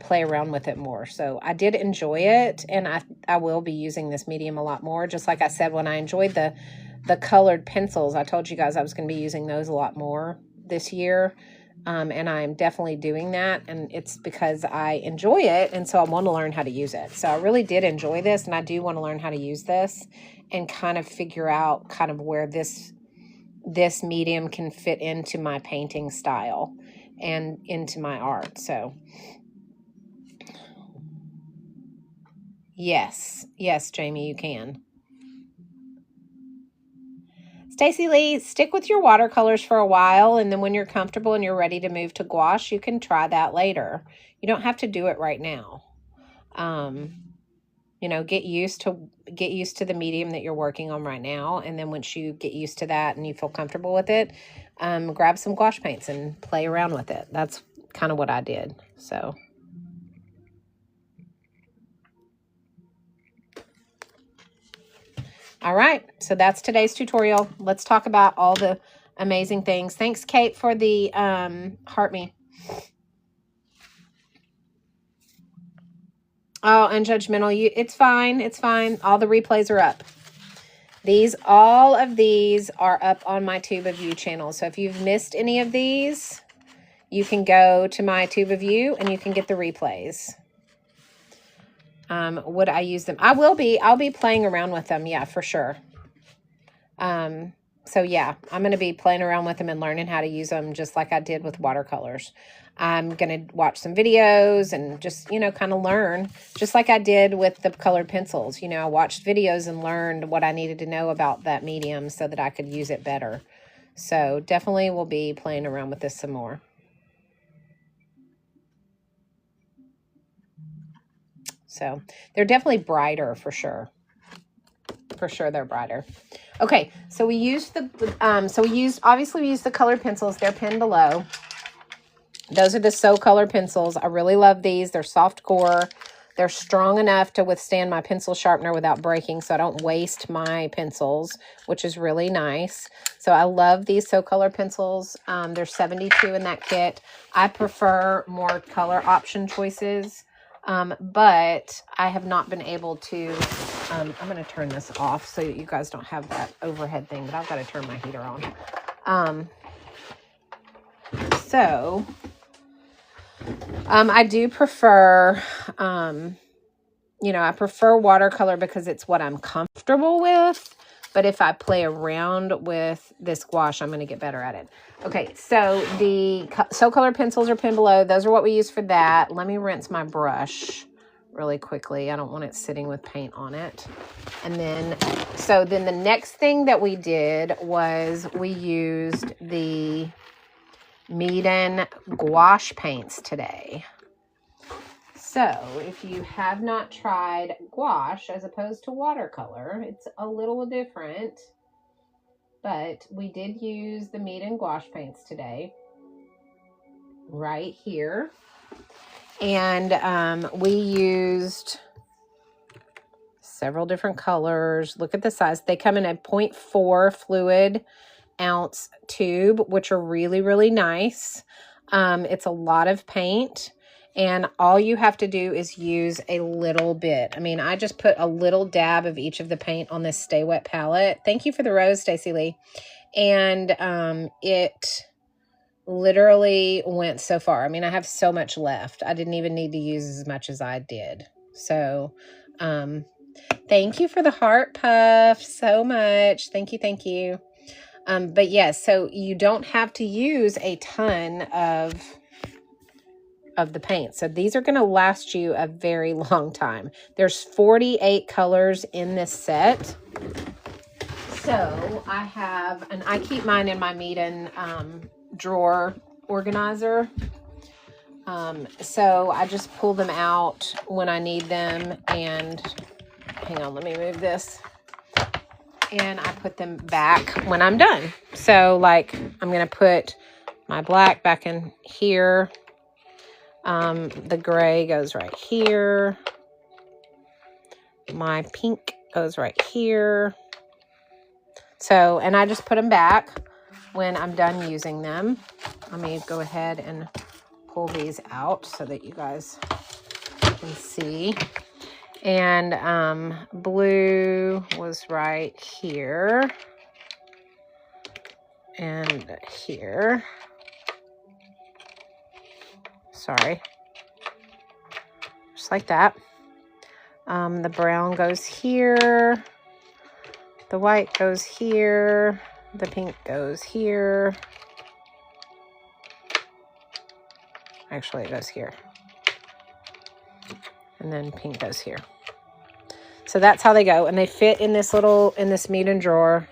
play around with it more. So I did enjoy it, and I will be using this medium a lot more. Just like I said, when I enjoyed the the colored pencils. I told you guys I was going to be using those a lot more this year. And I'm definitely doing that, and it's because I enjoy it, and so I want to learn how to use it. So I really did enjoy this, and I do want to learn how to use this and kind of figure out kind of where this medium can fit into my painting style and into my art. So yes, Jamie, you can. Stacy Lee, stick with your watercolors for a while, and then when you're comfortable and you're ready to move to gouache, you can try that later. You don't have to do it right now. You know, get used to the medium that you're working on right now, and then once you get used to that and you feel comfortable with it, grab some gouache paints and play around with it. That's kind of what I did. So all right, so that's today's tutorial. Let's talk about all the amazing things. Thanks, Kate, for the heart me. Oh, unjudgmental. It's fine. It's fine. All the replays are up. All of these are up on my Tube of You channel. So if you've missed any of these, you can go to my Tube of You and you can get the replays. Would I use them? I'll be playing around with them. Yeah, for sure. So yeah, I'm going to be playing around with them and learning how to use them just like I did with watercolors. I'm going to watch some videos and just, you know, kind of learn just like I did with the colored pencils. You know, I watched videos and learned what I needed to know about that medium so that I could use it better. So definitely will be playing around with this some more. So they're definitely brighter for sure. For sure they're brighter. Okay, so we used obviously we used the colored pencils. They're pinned below. Those are the So Color pencils. I really love these. They're soft core. They're strong enough to withstand my pencil sharpener without breaking, so I don't waste my pencils, which is really nice. So I love these So Color pencils. There's 72 in that kit. I prefer more color option choices. But I have not been able to, I'm going to turn this off so that you guys don't have that overhead thing, but I've got to turn my heater on. I do prefer, you know, I prefer watercolor because it's what I'm comfortable with. But if I play around with this gouache, I'm going to get better at it. Okay, so the So Color pencils are pinned below. Those are what we use for that. Let me rinse my brush really quickly. I don't want it sitting with paint on it. And then, so then the next thing that we did was we used the Meeden gouache paints today. So if you have not tried gouache as opposed to watercolor, it's a little different, but we did use the Meeden gouache paints today right here. And we used several different colors. Look at the size. They come in a 0.4 fluid ounce tube, which are really, really nice. It's a lot of paint. And all you have to do is use a little bit. I mean, I just put a little dab of each of the paint on this Stay Wet palette. Thank you for the rose, Stacy Lee. And it literally went so far. I mean, I have so much left. I didn't even need to use as much as I did. So, thank you for the heart puff so much. Thank you, thank you. But yes, so you don't have to use a ton of the paint. So these are going to last you a very long time. There's 48 colors in this set. So I have, and I keep mine in my Meeden drawer organizer. So I just pull them out when I need them, and hang on, let me move this. And I put them back when I'm done. So like, I'm going to put my black back in here. The gray goes right here. My pink goes right here. So, and I just put them back when I'm done using them. Let me go ahead and pull these out so that you guys can see. And blue was right here. and here. Sorry. Just like that. The brown goes here. The white goes here. The pink goes here. Actually, it goes here. And then pink goes here. So that's how they go. And they fit in this meat-in drawer.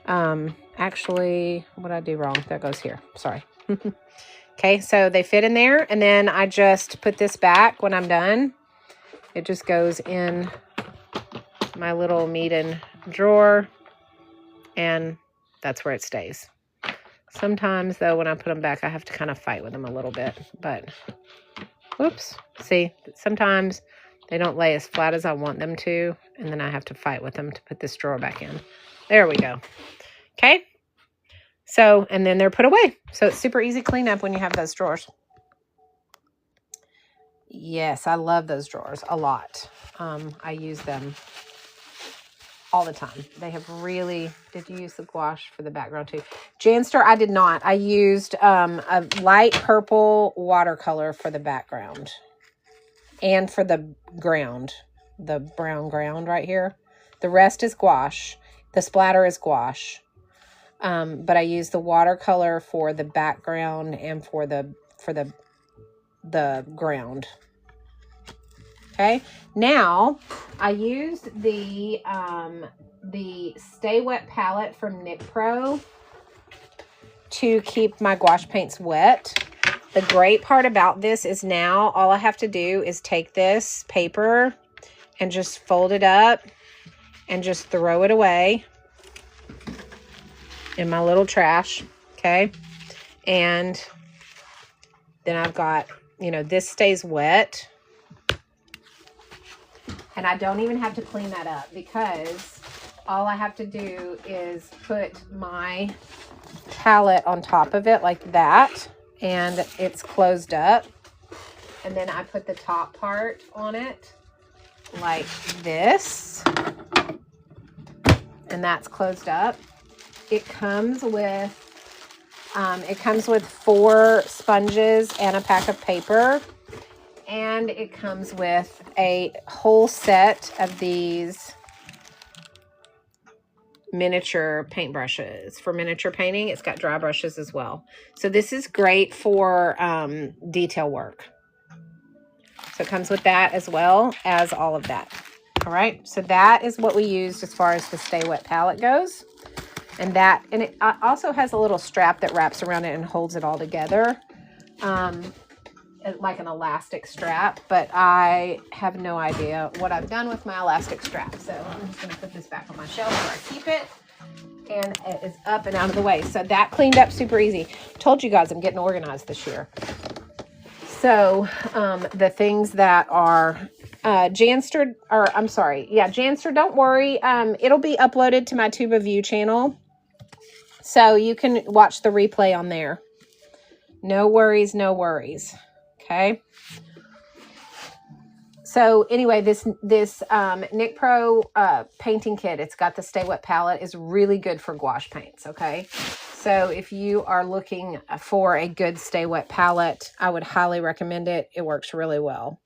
Actually, what did I do wrong? That goes here. Sorry. Okay, so they fit in there. And then I just put this back when I'm done. It just goes in my little meat-in drawer. And that's where it stays. Sometimes, though, when I put them back, I have to kind of fight with them a little bit. But, whoops. See, sometimes they don't lay as flat as I want them to. And then I have to fight with them to put this drawer back in. There we go. Okay. So, and then they're put away. So, it's super easy cleanup when you have those drawers. Yes, I love those drawers a lot. I use them all the time. They have really... Did you use the gouache for the background too? Janster, I did not. I used a light purple watercolor for the background. And for the ground. The brown ground right here. The rest is gouache. The splatter is gouache. But I used the watercolor for the background and for the ground. Okay. Now I used the Stay Wet palette from Nick Pro to keep my gouache paints wet. The great part about this is now all I have to do is take this paper and just fold it up and just throw it away in my little trash. Okay. And then I've got, this stays wet. And I don't even have to clean that up because all I have to do is put my palette on top of it like that. And it's closed up. And then I put the top part on it like this. And that's closed up. It comes with 4 sponges and a pack of paper. And it comes with a whole set of these miniature paintbrushes for miniature painting. It's got dry brushes as well. So this is great for detail work. So it comes with that as well as all of that. All right. So that is what we used as far as the Stay Wet palette goes. And it also has a little strap that wraps around it and holds it all together. Like an elastic strap, but I have no idea what I've done with my elastic strap. So I'm just going to put this back on my shelf where I keep it. And it is up and out of the way. So that cleaned up super easy. Told you guys I'm getting organized this year. So the things that are Janster, don't worry. It'll be uploaded to my Tube of View channel. So you can watch the replay on there. No worries, no worries. Okay. So anyway, this Nick Pro painting kit, it's got the Stay Wet palette, is really good for gouache paints. Okay. So if you are looking for a good Stay Wet palette, I would highly recommend it. It works really well.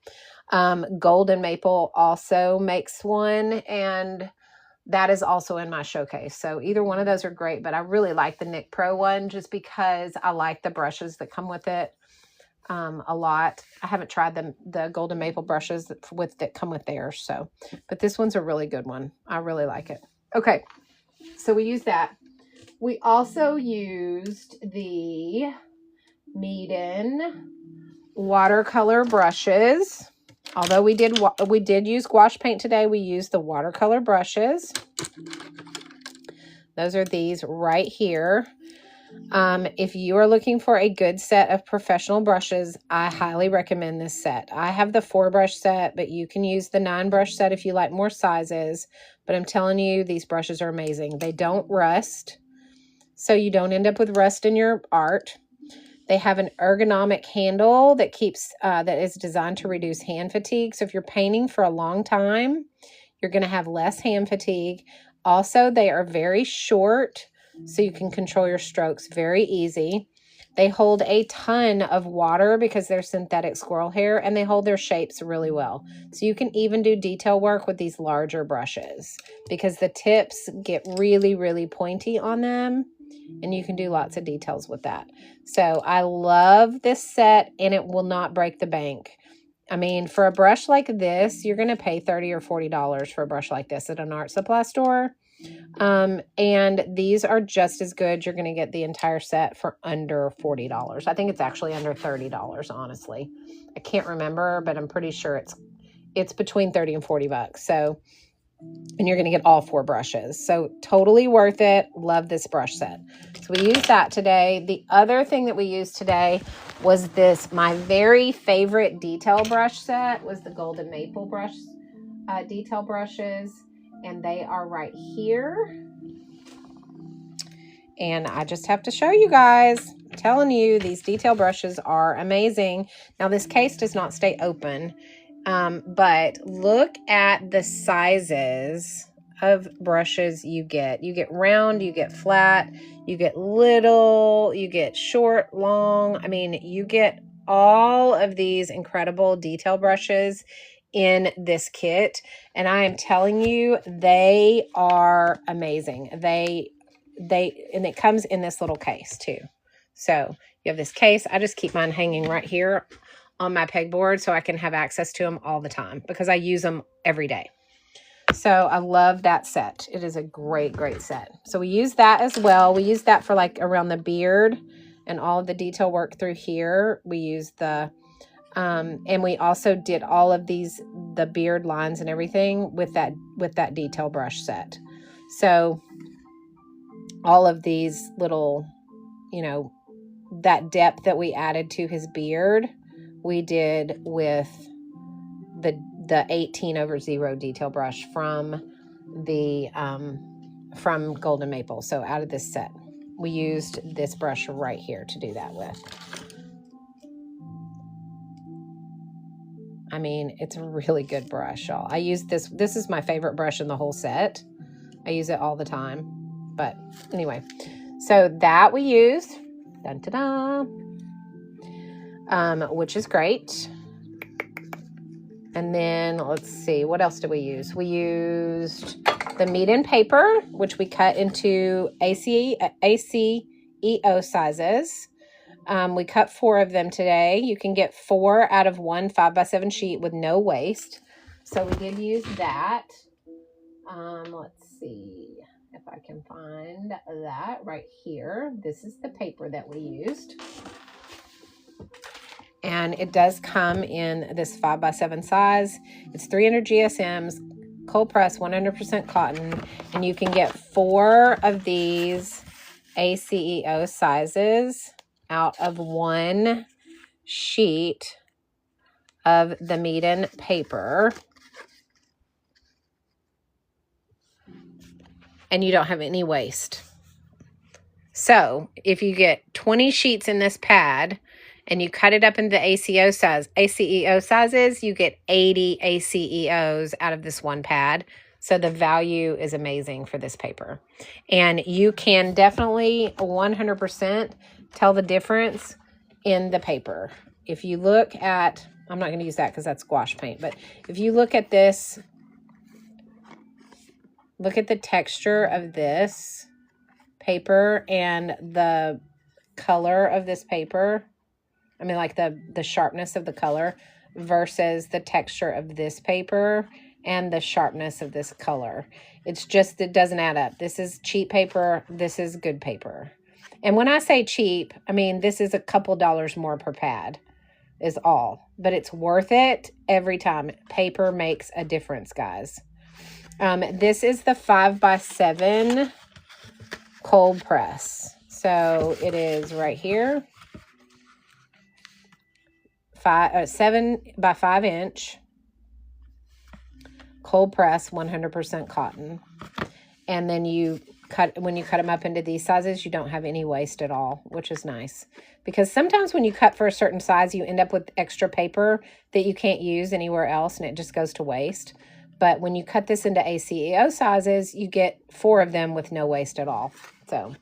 Golden Maple also makes one, and that is also in my showcase. So either one of those are great, but I really like the Nick Pro one just because I like the brushes that come with it. A lot. I haven't tried the Golden Maple brushes that come with theirs. So, but this one's a really good one. I really like it. Okay. So we used that. We also used the Meeden watercolor brushes. Although we did use gouache paint today, we used the watercolor brushes. Those are these right here. If you are looking for a good set of professional brushes, I highly recommend this set. I have the 4-brush set, but you can use the 9-brush set if you like more sizes. But I'm telling you, these brushes are amazing. They don't rust, so you don't end up with rust in your art. They have an ergonomic handle that is designed to reduce hand fatigue. So if you're painting for a long time, you're going to have less hand fatigue. Also, they are very short. so you can control your strokes very easy. They hold a ton of water because they're synthetic squirrel hair, and they hold their shapes really well. So you can even do detail work with these larger brushes because the tips get really, really pointy on them, and you can do lots of details with that. So I love this set, and it will not break the bank. I mean, for a brush like this, you're going to pay $30 or $40 for a brush like this at an art supply store. And these are just as good. You're going to get the entire set for under $40. I think it's actually under $30, honestly. I can't remember, but I'm pretty sure it's between 30 and 40 bucks. So, and you're going to get all 4 brushes. So totally worth it. Love this brush set. So we used that today. The other thing that we used today was this, my very favorite detail brush set was the Golden Maple brush, detail brushes. And they are right here. And I just have to show you guys. I'm telling you, these detail brushes are amazing. Now, this case does not stay open. But look at the sizes of brushes you get. You get round, you get flat, you get little, you get short, long. I mean, you get all of these incredible detail brushes in this kit, and I am telling you, they are amazing. And it comes in this little case too. So you have this case. I just keep mine hanging right here on my pegboard so I can have access to them all the time because I use them every day. So I love that set. It is a great, great set. So we use that as well. We use that for like around the beard and all of the detail work through here. We use the and we also did all of the beard lines and everything with that detail brush set. So all of these little, that depth that we added to his beard, we did with the 18/0 detail brush from Golden Maple. So out of this set, we used this brush right here to do that with. I mean, it's a really good brush, y'all. I use this. This is my favorite brush in the whole set. I use it all the time. But anyway, so that we used, which is great. And then let's see, what else did we use? We used the meet-in paper, which we cut into ACEO sizes. We cut 4 of them today. You can get 4 out of one 5x7 sheet with no waste. So we did use that. Let's see if I can find that right here. This is the paper that we used. And it does come in this 5x7 size. It's 300 GSMs, cold press, 100% cotton. And you can get 4 of these ACEO sizes out of one sheet of the meet-in paper. And you don't have any waste. So if you get 20 sheets in this pad and you cut it up into ACEO sizes, you get 80 ACEOs out of this one pad. So the value is amazing for this paper. And you can definitely 100% tell the difference in the paper. If you look at, I'm not going to use that because that's gouache paint, but if you look at this, look at the texture of this paper and the color of this paper. I mean, like the sharpness of the color versus the texture of this paper and the sharpness of this color. It's just, it doesn't add up. This is cheap paper. This is good paper. And when I say cheap, I mean, this is a couple dollars more per pad is all, but it's worth it every time. Paper makes a difference, guys. This is the 5x7 cold press. So it is right here. 7 by 5 inch cold press, 100% cotton. And then when you cut them up into these sizes, you don't have any waste at all, which is nice. Because sometimes when you cut for a certain size, you end up with extra paper that you can't use anywhere else, and it just goes to waste. But when you cut this into ACEO sizes, you get 4 of them with no waste at all. So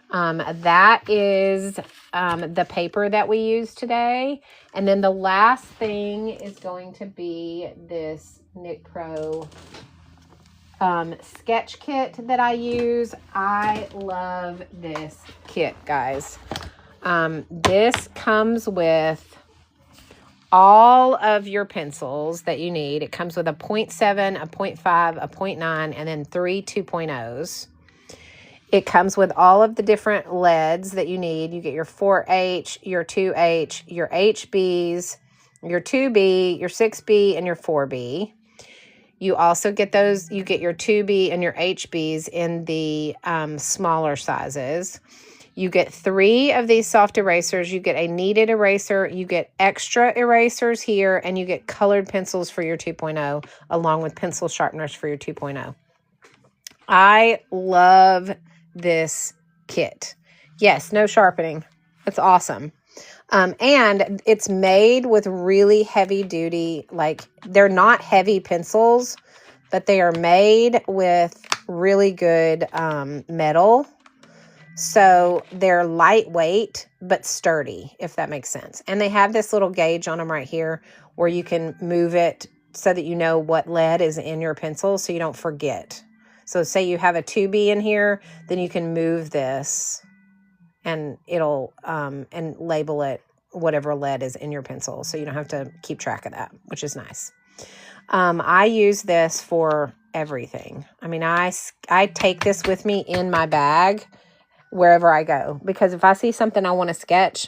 that is the paper that we use today. And then the last thing is going to be this Nick Pro sketch kit that I use. I love this kit, guys. This comes with all of your pencils that you need. It comes with a 0.7, a 0.5, a 0.9, and then 3 2.0s. It comes with all of the different leads that you need. You get your 4H, your 2H, your HBs, your 2B, your 6B, and your 4B. You also get those, you get your 2B and your HBs in the smaller sizes. You get 3 of these soft erasers. You get a kneaded eraser. You get extra erasers here, and you get colored pencils for your 2.0, along with pencil sharpeners for your 2.0. I love this kit. Yes, no sharpening. It's awesome. And it's made with really heavy duty, like they're not heavy pencils, but they are made with really good metal. So they're lightweight, but sturdy, if that makes sense. And they have this little gauge on them right here where you can move it so that you know what lead is in your pencil so you don't forget. So say you have a 2B in here, then you can move this and it'll and label it whatever lead is in your pencil, so you don't have to keep track of that, which is nice. I use this for everything. I mean, I take this with me in my bag wherever I go, because if I see something I want to sketch,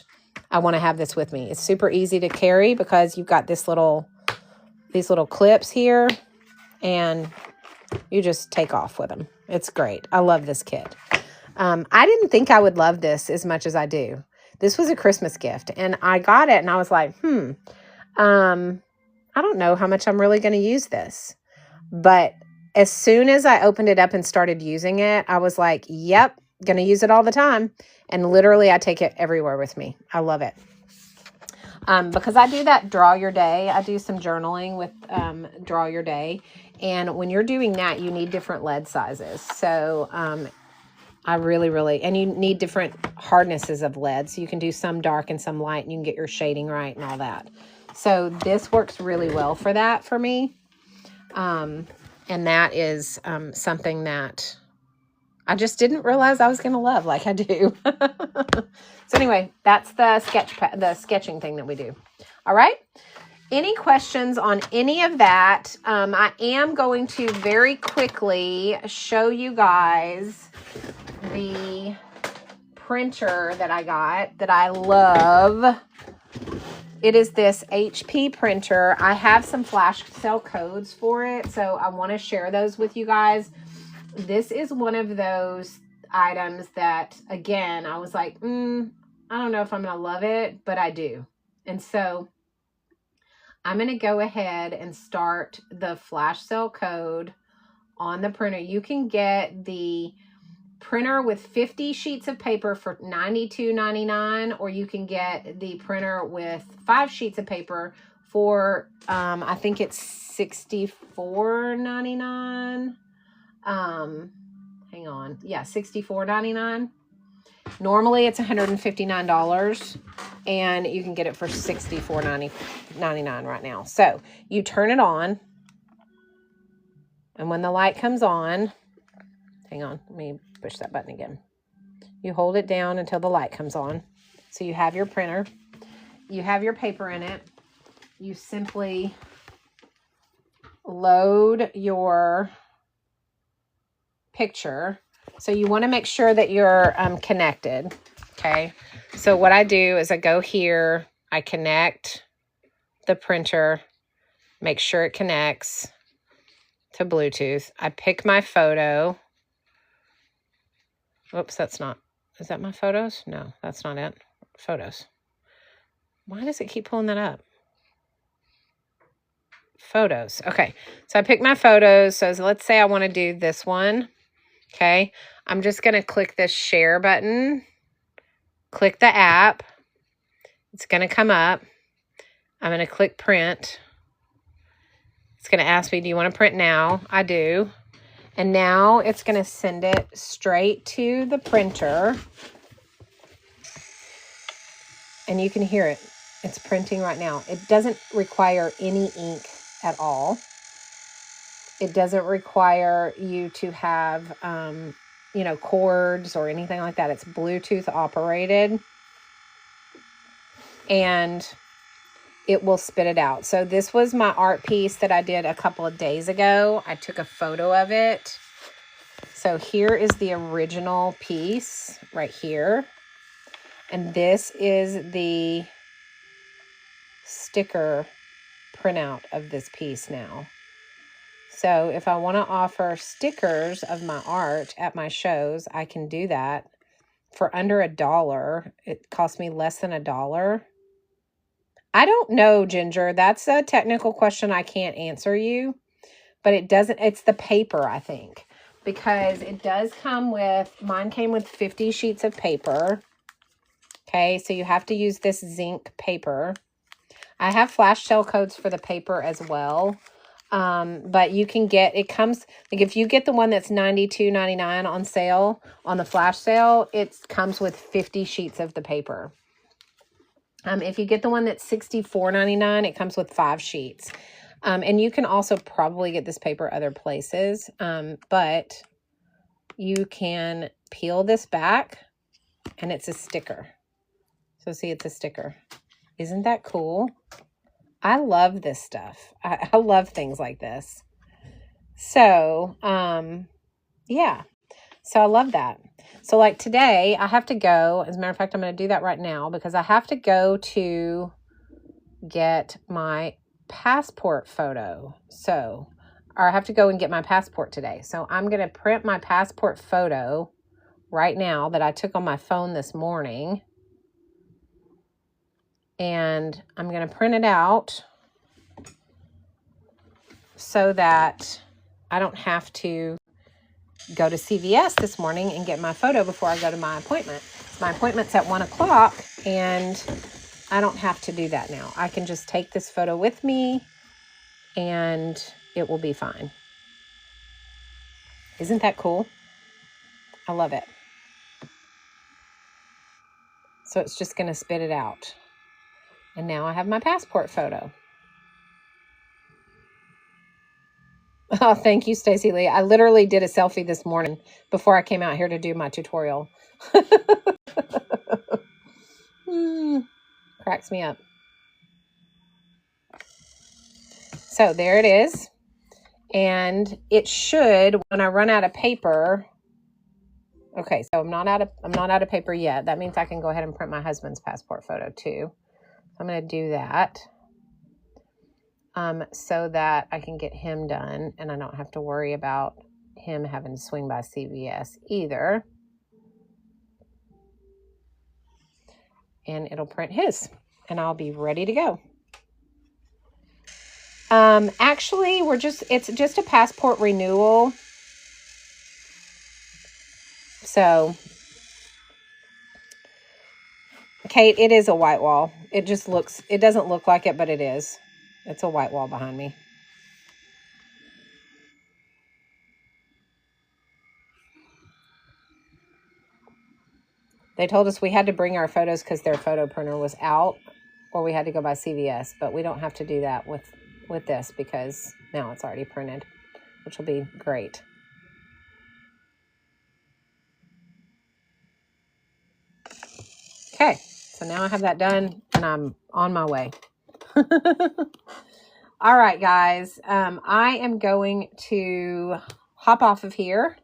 I want to have this with me. It's super easy to carry because you've got these little clips here, and you just take off with them. It's great. I love this kit. I didn't think I would love this as much as I do. This was a Christmas gift, and I got it, and I was like, I don't know how much I'm really going to use this. But as soon as I opened it up and started using it, I was like, yep, going to use it all the time. And literally, I take it everywhere with me. I love it. Because I do that Draw Your Day. I do some journaling with Draw Your Day. And when you're doing that, you need different lead sizes. So I really, and you need different hardnesses of lead. So you can do some dark and some light, and you can get your shading right and all that. So this works really well for that for me. And that is something that I just didn't realize I was going to love like I do. So anyway, that's the sketching thing that we do. All right. Any questions on any of that? I am going to very quickly show you guys the printer that I got that I love. It is this HP printer. I have some flash sale codes for it, so I want to share those with you guys. This is one of those items that, again, I was like, I don't know if I'm going to love it, but I do. And so I'm going to go ahead and start the flash sale code on the printer. You can get the printer with 50 sheets of paper for $92.99, or you can get the printer with 5 sheets of paper for I think it's $64.99. Hang on. Yeah, $64.99. Normally it's $159, and you can get it for $64.99 right now. So you turn it on, and when the light comes on, hang on, let me push that button again. You hold it down until the light comes on. So you have your printer. You have your paper in it. You simply load your picture. So you want to make sure that you're connected. Okay. So what I do is I go here, I connect the printer, make sure it connects to Bluetooth. I pick my photo. Oops, that's not, is that my photos? No, that's not it. Photos. Why does it keep pulling that up? Photos. Okay. So I pick my photos. So let's say I want to do this one. Okay. I'm just going to click this share button. Click the app. It's going to come up. I'm going to click print. It's going to ask me, do you want to print now? I do. And now it's going to send it straight to the printer. And you can hear it. It's printing right now. It doesn't require any ink at all. It doesn't require you to have, you know, cords or anything like that. It's Bluetooth operated. And it will spit it out. So this was my art piece that I did a couple of days ago. I took a photo of it. So here is the original piece right here. And this is the sticker printout of this piece now. So if I want to offer stickers of my art at my shows, I can do that for under $1. It cost me less than $1. I don't know, Ginger. That's a technical question I can't answer you. But it doesn't, it's the paper, I think. Because it does come with, mine came with 50 sheets of paper. Okay, so you have to use this zinc paper. I have flash sale codes for the paper as well. But you can get, it comes, like if you get the one that's $92.99 on sale, on the flash sale, it comes with 50 sheets of the paper. If you get the one that's $64.99, it comes with 5 sheets. And you can also probably get this paper other places. But you can peel this back and it's a sticker. So see, it's a sticker. Isn't that cool? I love this stuff. I love things like this. So, yeah. So I love that. So like today, I have to go, as a matter of fact, I'm going to do that right now because I have to go to get my passport photo. So, or I have to go and get my passport today. So I'm going to print my passport photo right now that I took on my phone this morning. And I'm going to print it out so that I don't have to go to CVS this morning and get my photo before I go to my appointment. My appointment's at 1 o'clock and I don't have to do that now. I can just take this photo with me and it will be fine. Isn't that cool? I love it. So it's just going to spit it out. And now I have my passport photo. Oh, thank you, Stacey Lee. I literally did a selfie this morning before I came out here to do my tutorial. Cracks me up. So there it is. And it should, when I run out of paper. Okay, so I'm not out of paper yet. That means I can go ahead and print my husband's passport photo too. So I'm going to do that. So that I can get him done and I don't have to worry about him having to swing by CVS either. And it'll print his and I'll be ready to go. Actually, it's just a passport renewal. So, Kate, it is a white wall. It doesn't look like it, but it is. It's a white wall behind me. They told us we had to bring our photos because their photo printer was out or we had to go by CVS, but we don't have to do that with this because now it's already printed, which will be great. Okay, so now I have that done and I'm on my way. All right, guys, I am going to hop off of here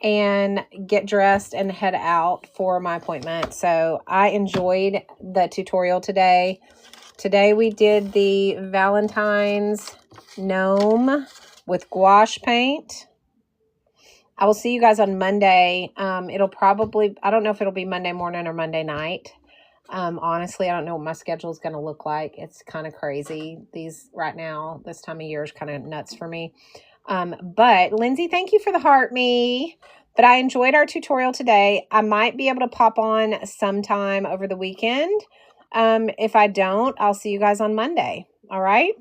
and get dressed and head out for my appointment. So I enjoyed the tutorial today. Today we did the Valentine's gnome with gouache paint. I will see you guys on Monday. It'll probably, I don't know if it'll be Monday morning or Monday night. Honestly, I don't know what my schedule is going to look like. It's kind of crazy. Right now, this time of year is kind of nuts for me. But Lindsay, thank you for the heart me. But I enjoyed our tutorial today. I might be able to pop on sometime over the weekend. If I don't, I'll see you guys on Monday. All right.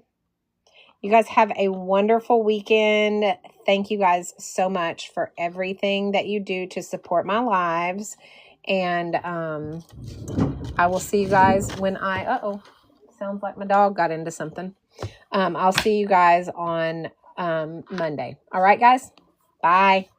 You guys have a wonderful weekend. thank you guys so much for everything that you do to support my lives. And I will see you guys when sounds like my dog got into something. I'll see you guys on Monday. All right, guys. Bye.